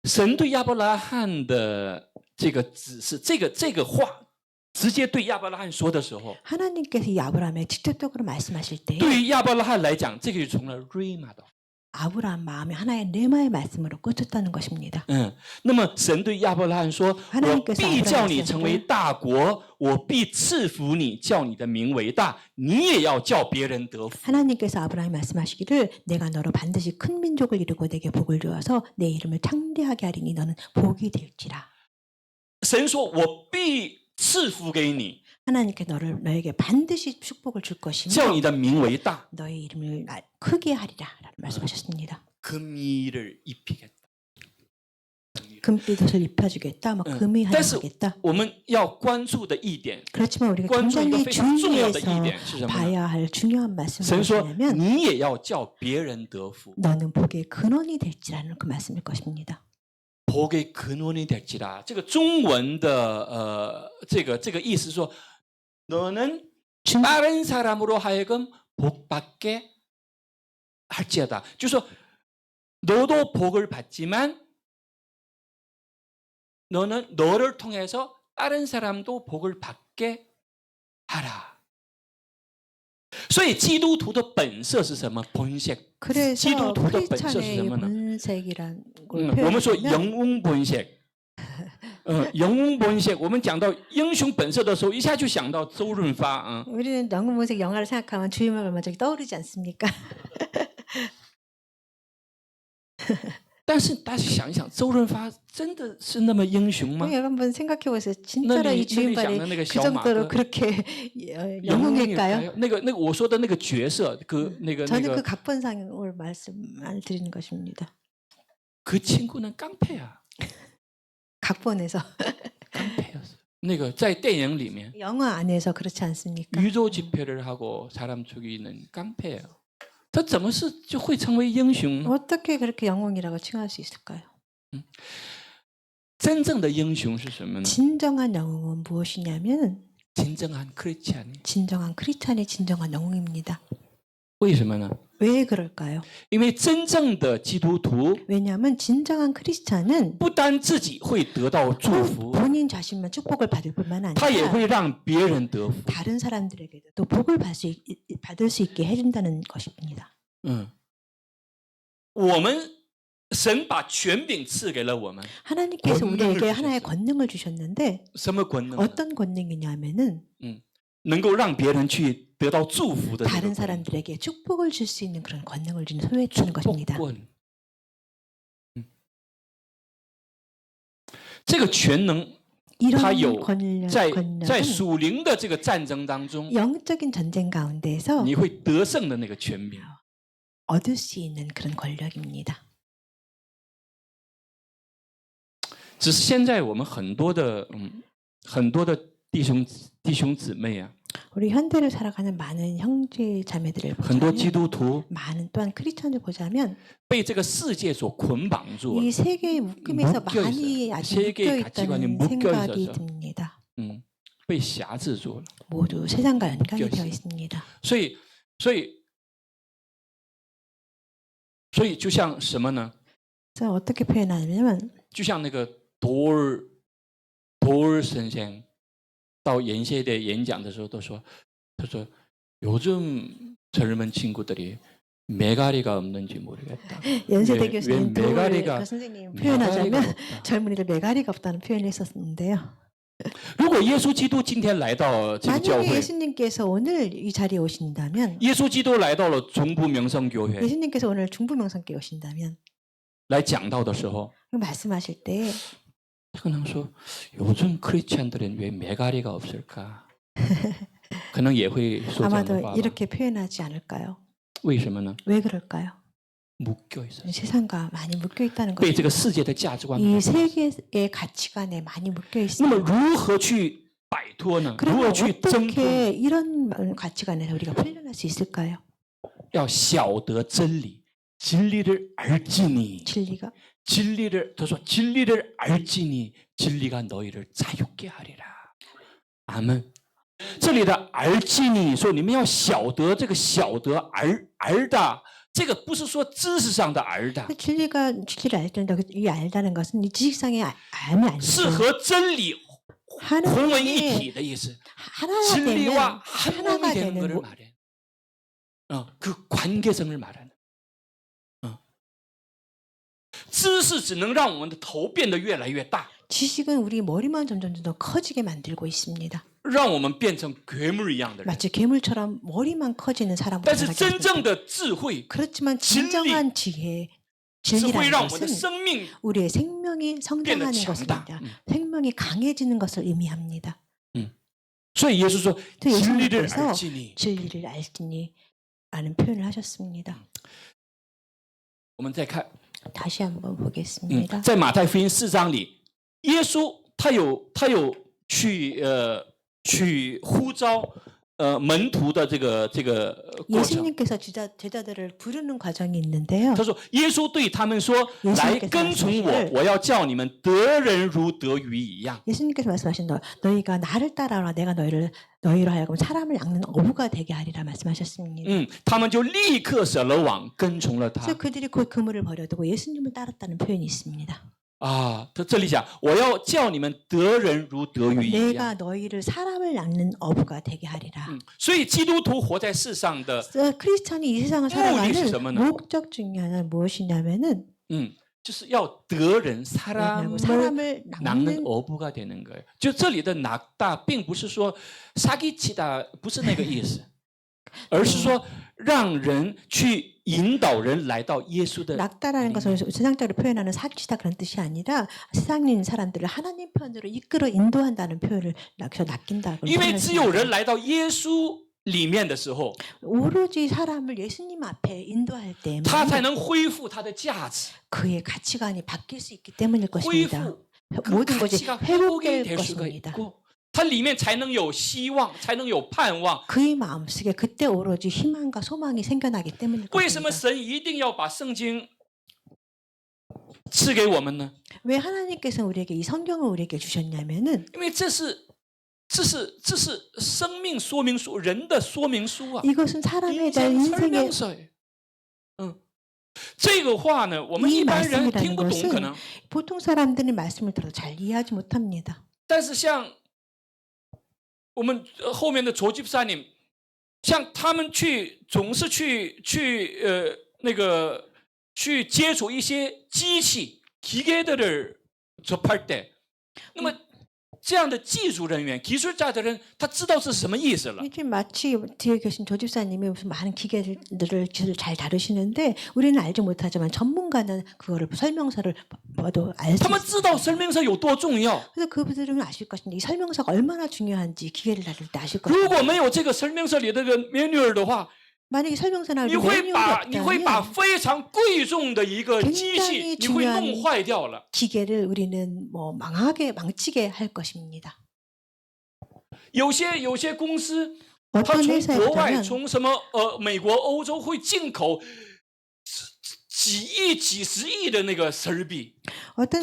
神对亚伯拉罕的这个指示，这个话直接对亚伯拉罕说的时候， 하나님께서 이 아브라함에 직접적으로 말씀하실 때 对于亚伯拉罕来讲，这个就成了 rhema 的。 아브라함 마음이 하나의 레마의 말씀으로 꽂혔다는 것입니다. 那么神对亚伯拉罕说：“我 하나님께서 必叫你 아브라함에게 成为大国，我必赐福你，叫你的名为大，你也要叫别人得福。” 하나님께서 아브라함이 말씀하시기를 내가 너로 반드시 큰 민족을 이루고 내게 복을 주어서 내 이름을 창대하게 하리니 너는 복이 될지라. 神说：“我必赐福给你， 하나님께 너에게 반드시 축복을 줄 叫 것이며 你的名为大。 너의 이름을 크게 하리라 라는 말씀하셨습니다. 금이를 입히겠다. 금빛옷을 입혀주겠다. 뭐 금이但是 하겠다. 我们要关注的一点， 그렇지만 우리가 关注一个 굉장히 非常重要的一 주의해서 点是什么呢？ 봐야 할 중요한 말씀이 神说：“ 무엇이냐면 你也要叫别人得福。 너는 복의 근원이 될지라는 그 말씀일 것입니다. 복의 근원이 될지라. 这个中文的这个意思说， 너는 다른 사람으로 하여금 복 받게 할지어다. 就是说 너도 복을 받지만 너는 너를 통해서 다른 사람도 복을 받게 하라. 所以基督徒的本色是什么？본색. 그래서 基督徒的本色是 크리스찬의 什么呢？ 본색이란 걸 我们说 표현하면 영웅 본색. 영웅 본색. 我们讲到英雄本色的时候，一下就想到周润发。 우리는 영웅 본색 영화를 생각하면 주인공 얼마 전에 떠오르지 않습니까? 但是大家想一想，周润发真的是那么英雄吗？ 여러분 한번 생각해 보세요. 진짜로 이 那里 주인발이 讲的那个 그 小马 정도로 哥 그렇게 영웅일까요? 那个我说的那个角色，那个 저는 그 각본상을 말씀을 드리는 것입니다. 그 친구는 깡패야. 각본에서 깡패였어. 那个在电影里面 영화 안에서 그렇지 않습니까? 유도 집회를 하고 사람 죽이는 깡패예요. 他怎么是就会成为英雄呢？ 어떻게 그렇게 영웅이라고 칭할 수 있을까요? 真正的英雄是什么呢？ 진정한 영웅은 무엇이냐면 진정한 크리스찬이. 진정한 크리스찬이 진정한 영웅입니다. 为什么呢？ 왜 그럴까요? 因为真正的基督徒 왜냐하면 진정한 크리스찬은 不单自己会得到祝福， 본인 자신만 축복을 받을 뿐만 他也 아니라 会让别人得福。 다른 사람들에게도 또 복을 받을 수 있게 해준다는 것입니다. 我们神把权柄赐给了我们， 하나님께서 권능을 우리에게 하나의 주셨어요. 권능을 주셨는데 什么권능？ 어떤 권능이냐면은 能够让别人去得到祝福的这个 다른 권능 사람들에게 축복을 줄 수 있는 그런 권능을 주는 소유해 주는 것입니다. 권。这个权能 이런 他有 권능은 在属灵的这个战争当中， 영적인 전쟁 가운데서 你会得胜的那个权柄。 얻을 수 있는 그런 권력입니다. 只是现在我们很多的弟兄姊妹啊， 우리 현대를 살아가는 많은 형제 자매들을 很多基 보자면 督徒 많은 또한 크리스천을 보자면 被这个世界所捆绑住了 이 세계의 묶임에서 묶여 많이 있어요. 아직 세계의 묶여 가치관이 있다는 묶여 생각이 있어서. 듭니다. 被辖制住了。 모두 세상과 연관이 묶여 되어 있어요. 있습니다. 所以就像什么呢？ 그래서 어떻게 표현하냐면 就像那个도울 선생到연세대演讲的时候都说，他说요즘 젊은 친구들이 메가리가 없는지 모르겠다. 연세대 왜 교수님 메가리가 그 선생님 메가리가 표현하자면 없다. 젊은이들 메가리가 없다는 표현을 했었는데요. 如果耶稣基督今天来到这个教 만약에 会， 예수님께서 오늘 이 자리에 오신다면 耶稣基督来到了中部명성교회 예수님께서 오늘 중부명성교회 오신다면 来讲道的时候， 말씀하실 때 他可能说요즘 크리스찬들은 왜 메가리가 없을까? 可能也会说这样的 아마도 话吧。 이렇게 표현하지 않을까요? 为什么呢？ 왜 그럴까요? 묶여 있어요. 세상과 많이 묶여 있다는 被这 것입니다. 个世界的价值观 이 绑住。 세계의 가치관에 많이 묶여 那么 있습니다. 如何去摆脱呢？如 그러면 何去挣脱？ 어떻게 이런 가치관에서 우리가 풀려날 수 있을까요? 要晓得真理，真理를 알지니. 진리가 진리를 더说 진리를 알지니 진리가 너희를 자유케 하리라. 아멘. 这里的 알지니 说你们要晓得这个晓得 알다 这个不是说知识上的 알다. 그 진리를 알다는 이 알다는 것은 이 지식상의 알면 안 是 되죠. 和真理混为一 하나님의 体的意思. 하나가 되는 진리와 한 하나가 몸이 되는 되는 것을 말해. 그 관계성을 말하는. 知识只能让我们的头变得越来越大， 지식은 우리 머리만 점점 더 커지게 만들고 있습니다. 让我们变成괴물一样的人。 마치 괴물처럼 머리만 커지는 사람으로 但是 변하게 真 합니다. 正的智慧 그렇지만 진리, 진정한 지혜, 是会 진리라는 让我们的 것은 生命 우리의 생명이 变得 성장하는 强大。 것입니다. 생명이 강해지는 것을 의미합니다. 所以耶稣说：“ 또 真理的 예수님께서 耳机你。 진리를 알지니 라는 표현을 하셨습니다. 我们再看， 다시 한번 보겠습니다. 在马太福音4章里，耶稣他有去呼召门徒的这个过程。 예수님께서 제자들을 부르는 과정이 있는데요. 他说：“耶稣对他们说，来跟从我，我要叫你们得人如得鱼一样。 예수님께서 말씀하신 너희가 나를 따라오라 내가 너희로 하여금 사람을 낚는 어부가 되게 하리라 말씀하셨습니다. 他们就立刻舍了网，跟从了他。 그래서 그들이 곧 그물을 버려두고 예수님을 따랐다는 표현이 있습니다. 啊，他这里讲，我要叫你们得人如得鱼一样。 내가 너희를 사람을 낚는 어부가 되게 하리라. 所以基督徒活在世上的， 크리스찬이 이 세상을 살아가는 목적 중에 하나는 무엇이냐면은 就是要得人 사람을 낚는 낚는 어부가 되는 거예요. 就这里的낚다，并不是说사기치다，不是那个意思，而是说让人去引导人来到耶稣的。 낚다라는 것은 세상적으로 표현하는 사기치다 그런 뜻이 아니라 세상에 있는 사람들을 하나님 편으로 이끌어 인도한다는 표현을 낚인다고 因为只有人来到耶稣里面的时候， 오로지 사람을 예수님 앞에 인도할 때만 他才能恢复他的价值， 그의 가치관이 바뀔 수 있기 때문일 恢 것입니다. 复그 모든 것이 가치가 회복이 회복될 될 수가 것입니다. 있고，它里面才能有希望，才能有盼望。 그의 마음속에 그때 오로지 희망과 소망이 생겨나기 때문일 为什么 것입니다. 神一定要把圣经赐给我们呢？ 왜 하나님께서 우리에게 이 성경을 우리에게 주셨냐면은 因为这是生命说明书，人的说明书啊， 이것은 사람에 人 대한 生 인생의 설명서。这个话呢，我们一般人听不懂，可能。 보통 사람들이 말씀을 들어도 잘 이해하지 못합니다. 但是像我们后面的卓吉萨님，像他们总是去接触一些机器기계들을 접할 때，那么这样的技术人员、技术家的人，他知道是什么意思了。 이게 마치 뒤에 계신 조집사님이 무슨 많은 기계를 잘 다루시는데 우리는 알지 못하지만 전문가는 그거를 설명서를 봐도 알 수 他们 있어요. 知道설명서有多重要。 그래서 그분들은 아실 것인데 이 설명서가 얼마나 중요한지 기계를 다룰 때 아실 如果 것입니다. 没有这个설명서里的 manual 的话， 만약에 설명서나 你会 매뉴얼이 把 없다면 非常贵重的一个机器， 굉장히 你会 중요한 弄坏掉了。 기계를 우리는 뭐 망치게 할 것입니다. 有些公司，他 어떤 从 회사에 国外 보면 从什么美国、欧洲会进口几亿、几十亿的那个설비，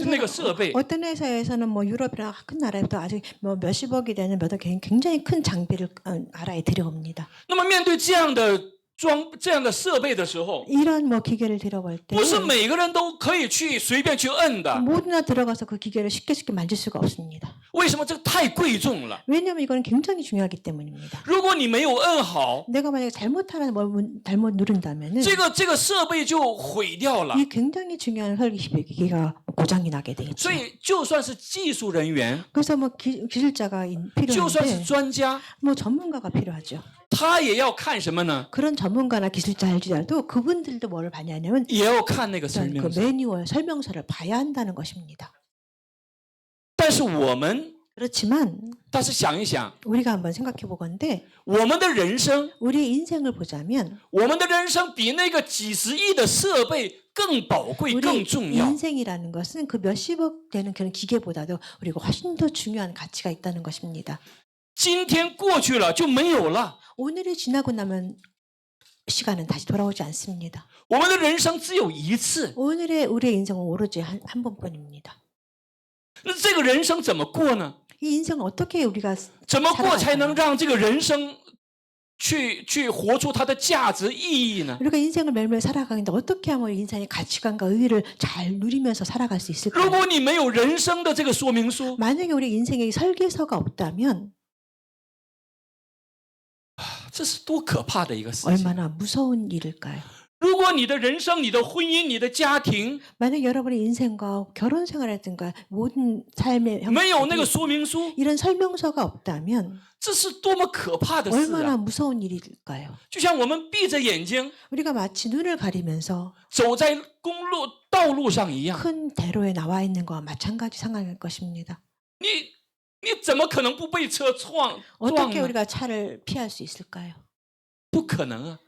那个设备。 어떤 회사에서는 뭐 유럽이나 큰 나라에도 아주 뭐 몇십억이 되는 굉장히 큰 장비를 나라에 들여옵니다. 那么面对这样的设备的时候， 이런 뭐 기계를 들여볼 때 不是每个人都可以随便去摁的。 모두나 들어가서 그 기계를 쉽게 만질 수가 없습니다. 为什么？这个太贵重了。 왜냐하면 이거는 굉장히 중요하기 때문입니다. 如果你没有摁好， 내가 만약에 잘못 누른다면은 这个设备就毁掉了。 이 굉장히 중요한 기계가 고장이 나게 되겠죠. 所以，就算是技术人员， 그래서 뭐 기술자가 就算是 필요한데 专家， 뭐 전문가가 필요하죠. 他也要看什么呢？ 그런 전문가나 기술자 할지라도 그분들도 뭐를 봐냐면 也要看那个설명 그 서。 매뉴얼 설명서를 봐야 한다는 것입니다. 但是我们， 그렇지만 但是想一想， 우리가 한번 생각해 보건대 我们的人生， 우리의 인생을 보자면 我们的人生比那个几十亿的设备更宝贵、 우리 更重要。 인생이라는 것은 그 몇십억 되는 그런 기계보다도 우리가 훨씬 더 중요한 가치가 있다는 것입니다. 今天过去了就没有了， 오늘이 지나고 나면 시간은 다시 돌아오지 않습니다. 我们的人生只有一次。 오늘의 우리의 인생은 오로지 한 번뿐입니다. 那这个人生怎么过呢？ 이 인생을 어떻게 우리가 怎么过才能 살아갈까요? 让这个人生去活出它的价值意义呢？ 우리가 인생을 매일매일 살아가는데 어떻게 하면 우리 인생의 가치관과 의의를 잘 누리면서 살아갈 수 如 있을까요? 果你没有人生的这个说明书， 만약에 우리 인생에 설계서가 없다면 这是多可怕的一个事情！ 얼마나 무서운 일일까요? 如果你的人生、你的婚姻、你的家庭 만약 여러분의 인생과 결혼 생활이라든가 모든 삶의 没有那个 형식이 说明书， 이런 설명서가 없다면 这是多么可怕的事 얼마나 啊！ 무서운 일일까요? 就像我们闭着眼睛 우리가 마치 눈을 가리면서 走在公路道路上一样， 큰 대로에 나와 있는 것과 마찬가지 상황일 것입니다. 你怎么可能不被车撞 어떻게 呢？ 우리가 차를 피할 수 있을까요? 不可能啊！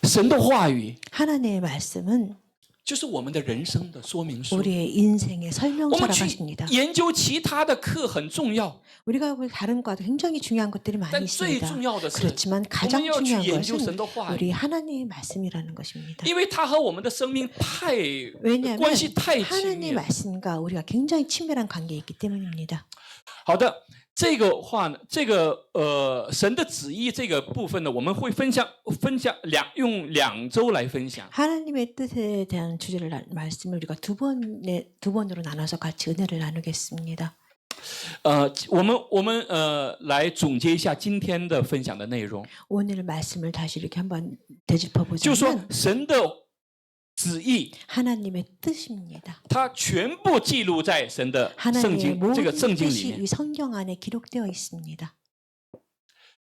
神的话语 하나님의 말씀은 就是我们的人生的说明书。 우리의 인생의 我们 설명서라고 去 하십니다. 研究其他的课很重要， 우리가 다른 과도 굉장히 중요한 것들이 많이 但最 있습니다. 重要的是， 그렇지만 我 가장 们要去 중요한 研究 것은 神的话语， 우리 하나님의 말씀이라는 것입니다. 因为它和我们的生命太 왜냐하면 关系太亲 하나님의 密了。 말씀과 우리가 굉장히 친밀한 관계에 있기 때문입니다. 好的，这个话呢，这个神的旨意这个部分呢，我们会用2周来分享。 하나님의 뜻에 대한 주제를 말씀을 우리가 두 번으로 나눠서 같이 은혜를 나누겠습니다. 我们来总结一下今天的分享的内容， 오늘 말씀을 다시 이렇게 한번 되짚어 就说 보자면 神的旨意， 하나님의 뜻입니다. 它全部记录在神的圣 하나님의 经这个 모든 圣经里 뜻이 面。 이 성경 안에 기록되어 있습니다.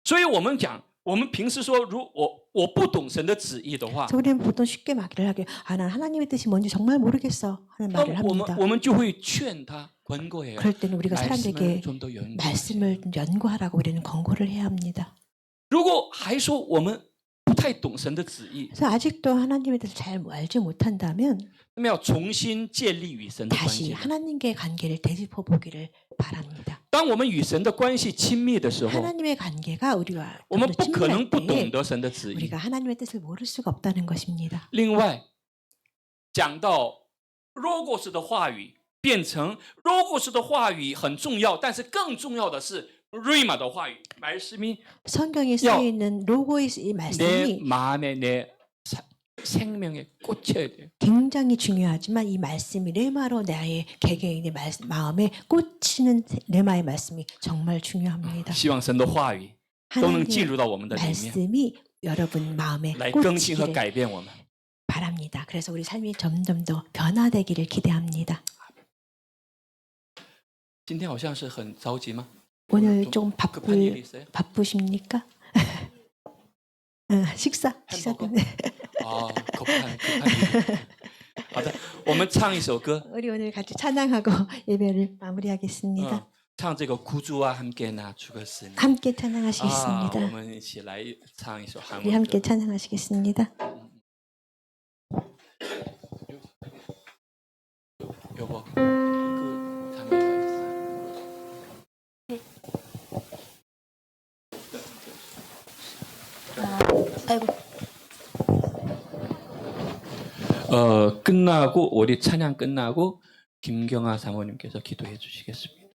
所以我们讲，我们平时说，如我不懂神的旨意的话， 그래서 우리는 보통 쉽게 말을 하게 난 하나님의 뜻이 뭔지 정말 모르겠어 하는 那 말을 합니다. 我们就会劝他권고해요 그럴 때는 우리가 사람들에게 말씀을 좀 더 연구하세요. 말씀을 연구하라고 우리는 권고를 해야 합니다. 如果还说我们不太懂神的旨意， 그래서 아직도 하나님의 뜻을 잘 알지 못한다면 那么要重新建立与神的关 다시 系。 하나님과의 관계를 되짚어 보기를 바랍니다. 当我们与神的关系亲密的时候， 하나님의 관계가 우리와 我们 더 不可能 친밀할 不 때 懂得神的旨意。 우리가 하나님의 뜻을 모를 수가 없다는 것입니다. 另外，讲到 logos 的话语，变成 logos 的话语很重要，但是更重要的是 rhema 的话语， 말씀이 성경에 쓰여 있는 로고의 이 내 말씀이 마음에 내 생명에 꽂혀야 돼요. 굉장히 중요하지만 이 말씀이 레마로 나의 개개인의 마음에 꽂히는 레마의 말씀이 정말 중요합니다. 希望神的话语都能进 하나님의 入到我们的里面， 말씀이 여러분 마음에 来更新和 꽂히기를 改变我们。 바랍니다. 그래서 우리 삶이 점점 더 변화되기를 기대합니다. 今天好像是很着急吗？ 오늘 좀 급한 일이 있어요? 바쁘십니까? 식사 햄버거? 때문에. 啊，급한 일。好的，我们唱一首歌， 우리 오늘 같이 찬양하고 예배를 마무리하겠습니다. 唱这个구주와 함께 나 죽었으니。 함께 啊， 찬양하시겠습니다. 我们一起来唱一首韩 우리 文 함께 歌。 찬양하시겠습니다. 여보, 그 장미가 있어. 아이고. 끝나고 우리 찬양 끝나고 김경아 사모님께서 기도해 주시겠습니다.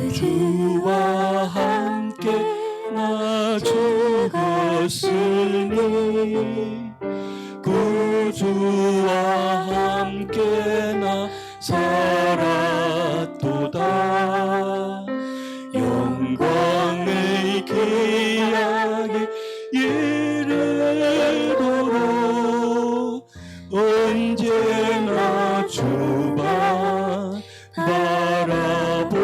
구주와 함께 나 죽었으니 구주와 함께 나 살았도다 영광의 기약에 이르도록 언제나 주만 바라봅니다.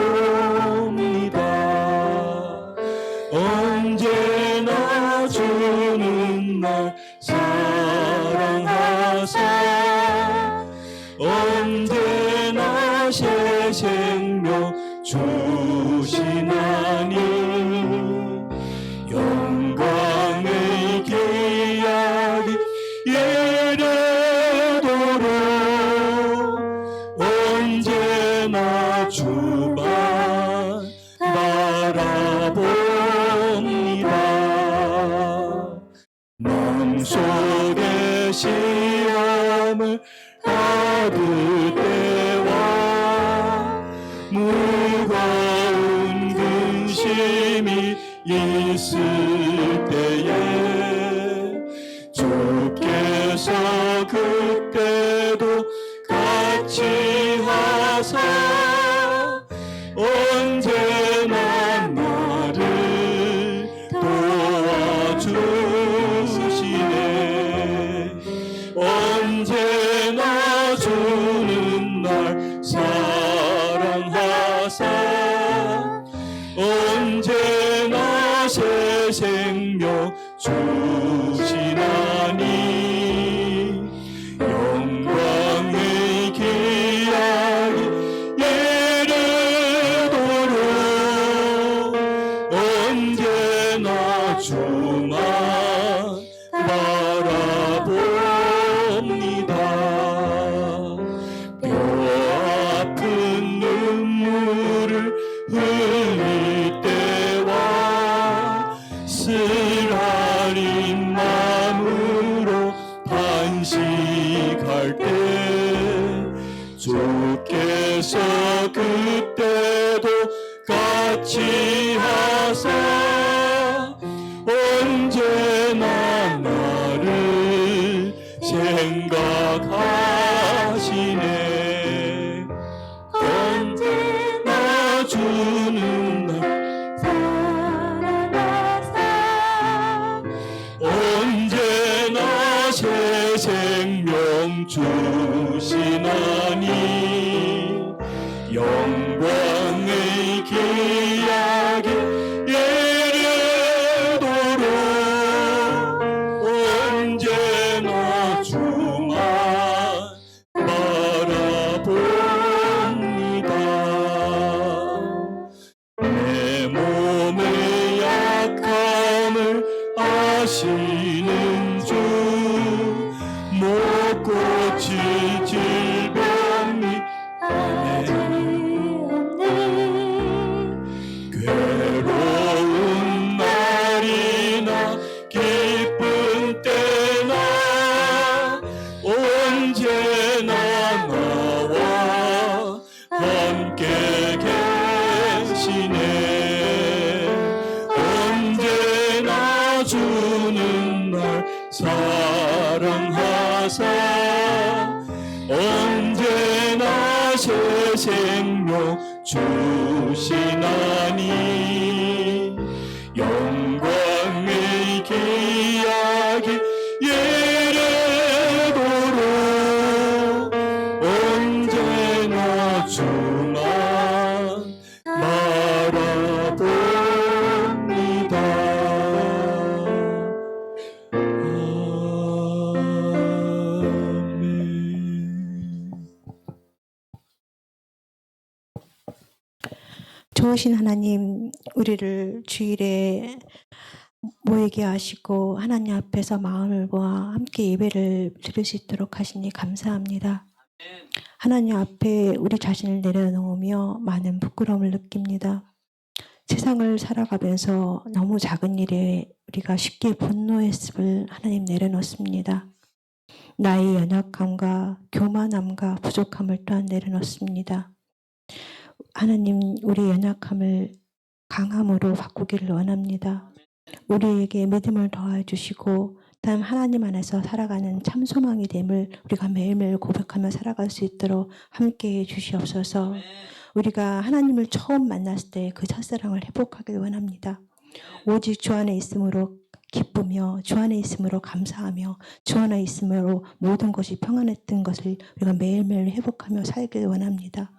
언제나 주는 날 사랑하사 언제나 새 생명 주시나니 영광의 기약이 이르도록 언제나 주만 바라봅니다. 마음속에 시험을 받을 때와 무거운 근심이 있을 때에 주께서 그때도 같이 하사 언제나 나를 도와주시네. 언제나 주는 날 사랑하사 언제나 새 생명 주시나니 영광의 기약이 이르도록 언제나 주만 바라봅니다. 뼈 아픈 눈물을 흘릴 때와 쓰라린 마음으로 단식할 때 주께서 그때도 같이 하사 언제나 나를 생각하시네. 언제나 주는 날 사랑하사 언제나 새 생명 주시나니 영광의 기약이 이르도록 언제나 주만 바라봅니다. 내 몸의 약함을 아시는 주 못 고칠 질병이 괴로운 날이나 기쁜 때나 언제나 나와 함께 계시네. 언제나 주는 날 사랑하사 언제나 새 생명 주시나니 영광의 기약이 이르도록 언제나 주만 바라봅니다. 좋으신 하나님, 우리를 주일에 모이게 하시고 하나님 앞에서 마음을 모아 함께 예배를 드릴 수 있도록 하시니 감사합니다. 하나님 앞에 우리 자신을 내려놓으며 많은 부끄러움을 느낍니다. 세상을 살아가면서 너무 작은 일에 우리가 쉽게 분노했음을 하나님 내려놓습니다. 나의 연약함과 교만함과 부족함을 또한 내려놓습니다. 하나님, 우리의 연약함을 강함으로 바꾸기를 원합니다. 우리에게 믿음을 더해주시고 다음 하나님 안에서 살아가는 참 소망이 됨을 우리가 매일매일 고백하며 살아갈 수 있도록 함께해 주시옵소서. 우리가 하나님을 처음 만났을 때 그 첫사랑을 회복하기를 원합니다. 오직 주 안에 있음으로 기쁘며 주 안에 있음으로 감사하며 주 안에 있음으로 모든 것이 평안했던 것을 우리가 매일매일 회복하며 살기를 원합니다.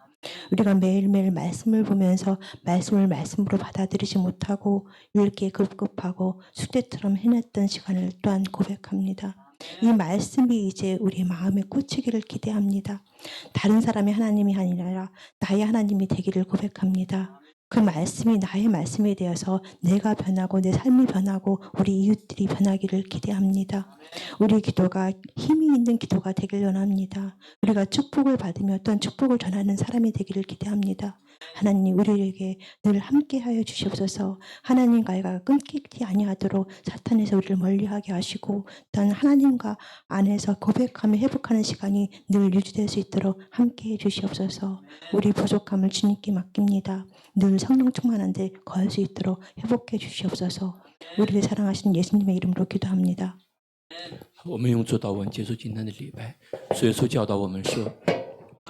우리가 매일매일 말씀을 보면서 말씀을 말씀으로 받아들이지 못하고 읽기에 급급하고 숙제처럼 해냈던 시간을 또한 고백합니다. 이 말씀이 이제 우리 마음에 꽂히기를 기대합니다. 다른 사람의 하나님이 아니라 나의 하나님이 되기를 고백합니다. 그 말씀이 나의 말씀이 되어서 내가 변하고 내 삶이 변하고 우리 이웃들이 변하기를 기대합니다. 우리 기도가 힘이 있는 기도가 되길 원합니다. 우리가 축복을 받으며 또한 축복을 전하는 사람이 되기를 기대합니다. 하나님 우리에게 늘 함께하여 주시옵소서. 하나님과의 끊기지 아니하도록 사탄에서 우리를 멀리하게 하시고 또한 하나님과 안에서 고백하며 회복하는 시간이 늘 유지될 수 있도록 함께해 주시옵소서. 우리 부족함을 주님께 맡깁니다. 늘 성령 충만한 데 거할 수 있도록 회복해 주시옵소서. 우리를 사랑하시는 예수님의 이름으로 기도합니다. 我们用主祷文结束今天的礼拜。主耶稣教导我们说：“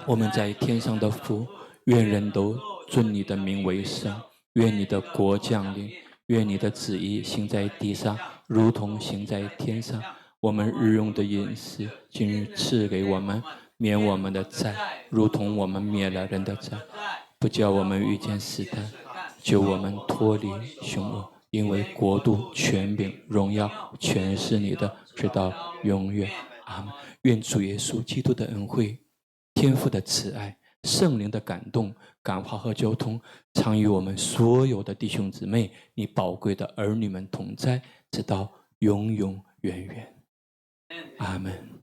我们在天上的父，愿人都尊你的名为圣，愿你的国降临，愿你的旨意行在地上，如同行在天上。我们日用的饮食，今日赐给我们，免我们的债，如同我们免了人的债，不叫我们遇见试探，救我们脱离凶恶。因为国度、权柄、荣耀，全是你的，直到永远。阿门。愿主耶稣基督的恩惠、天父的慈爱、圣灵的感动、感化和交通，常与我们所有的弟兄姊妹、你宝贵的儿女们同在，直到永永远远。阿门。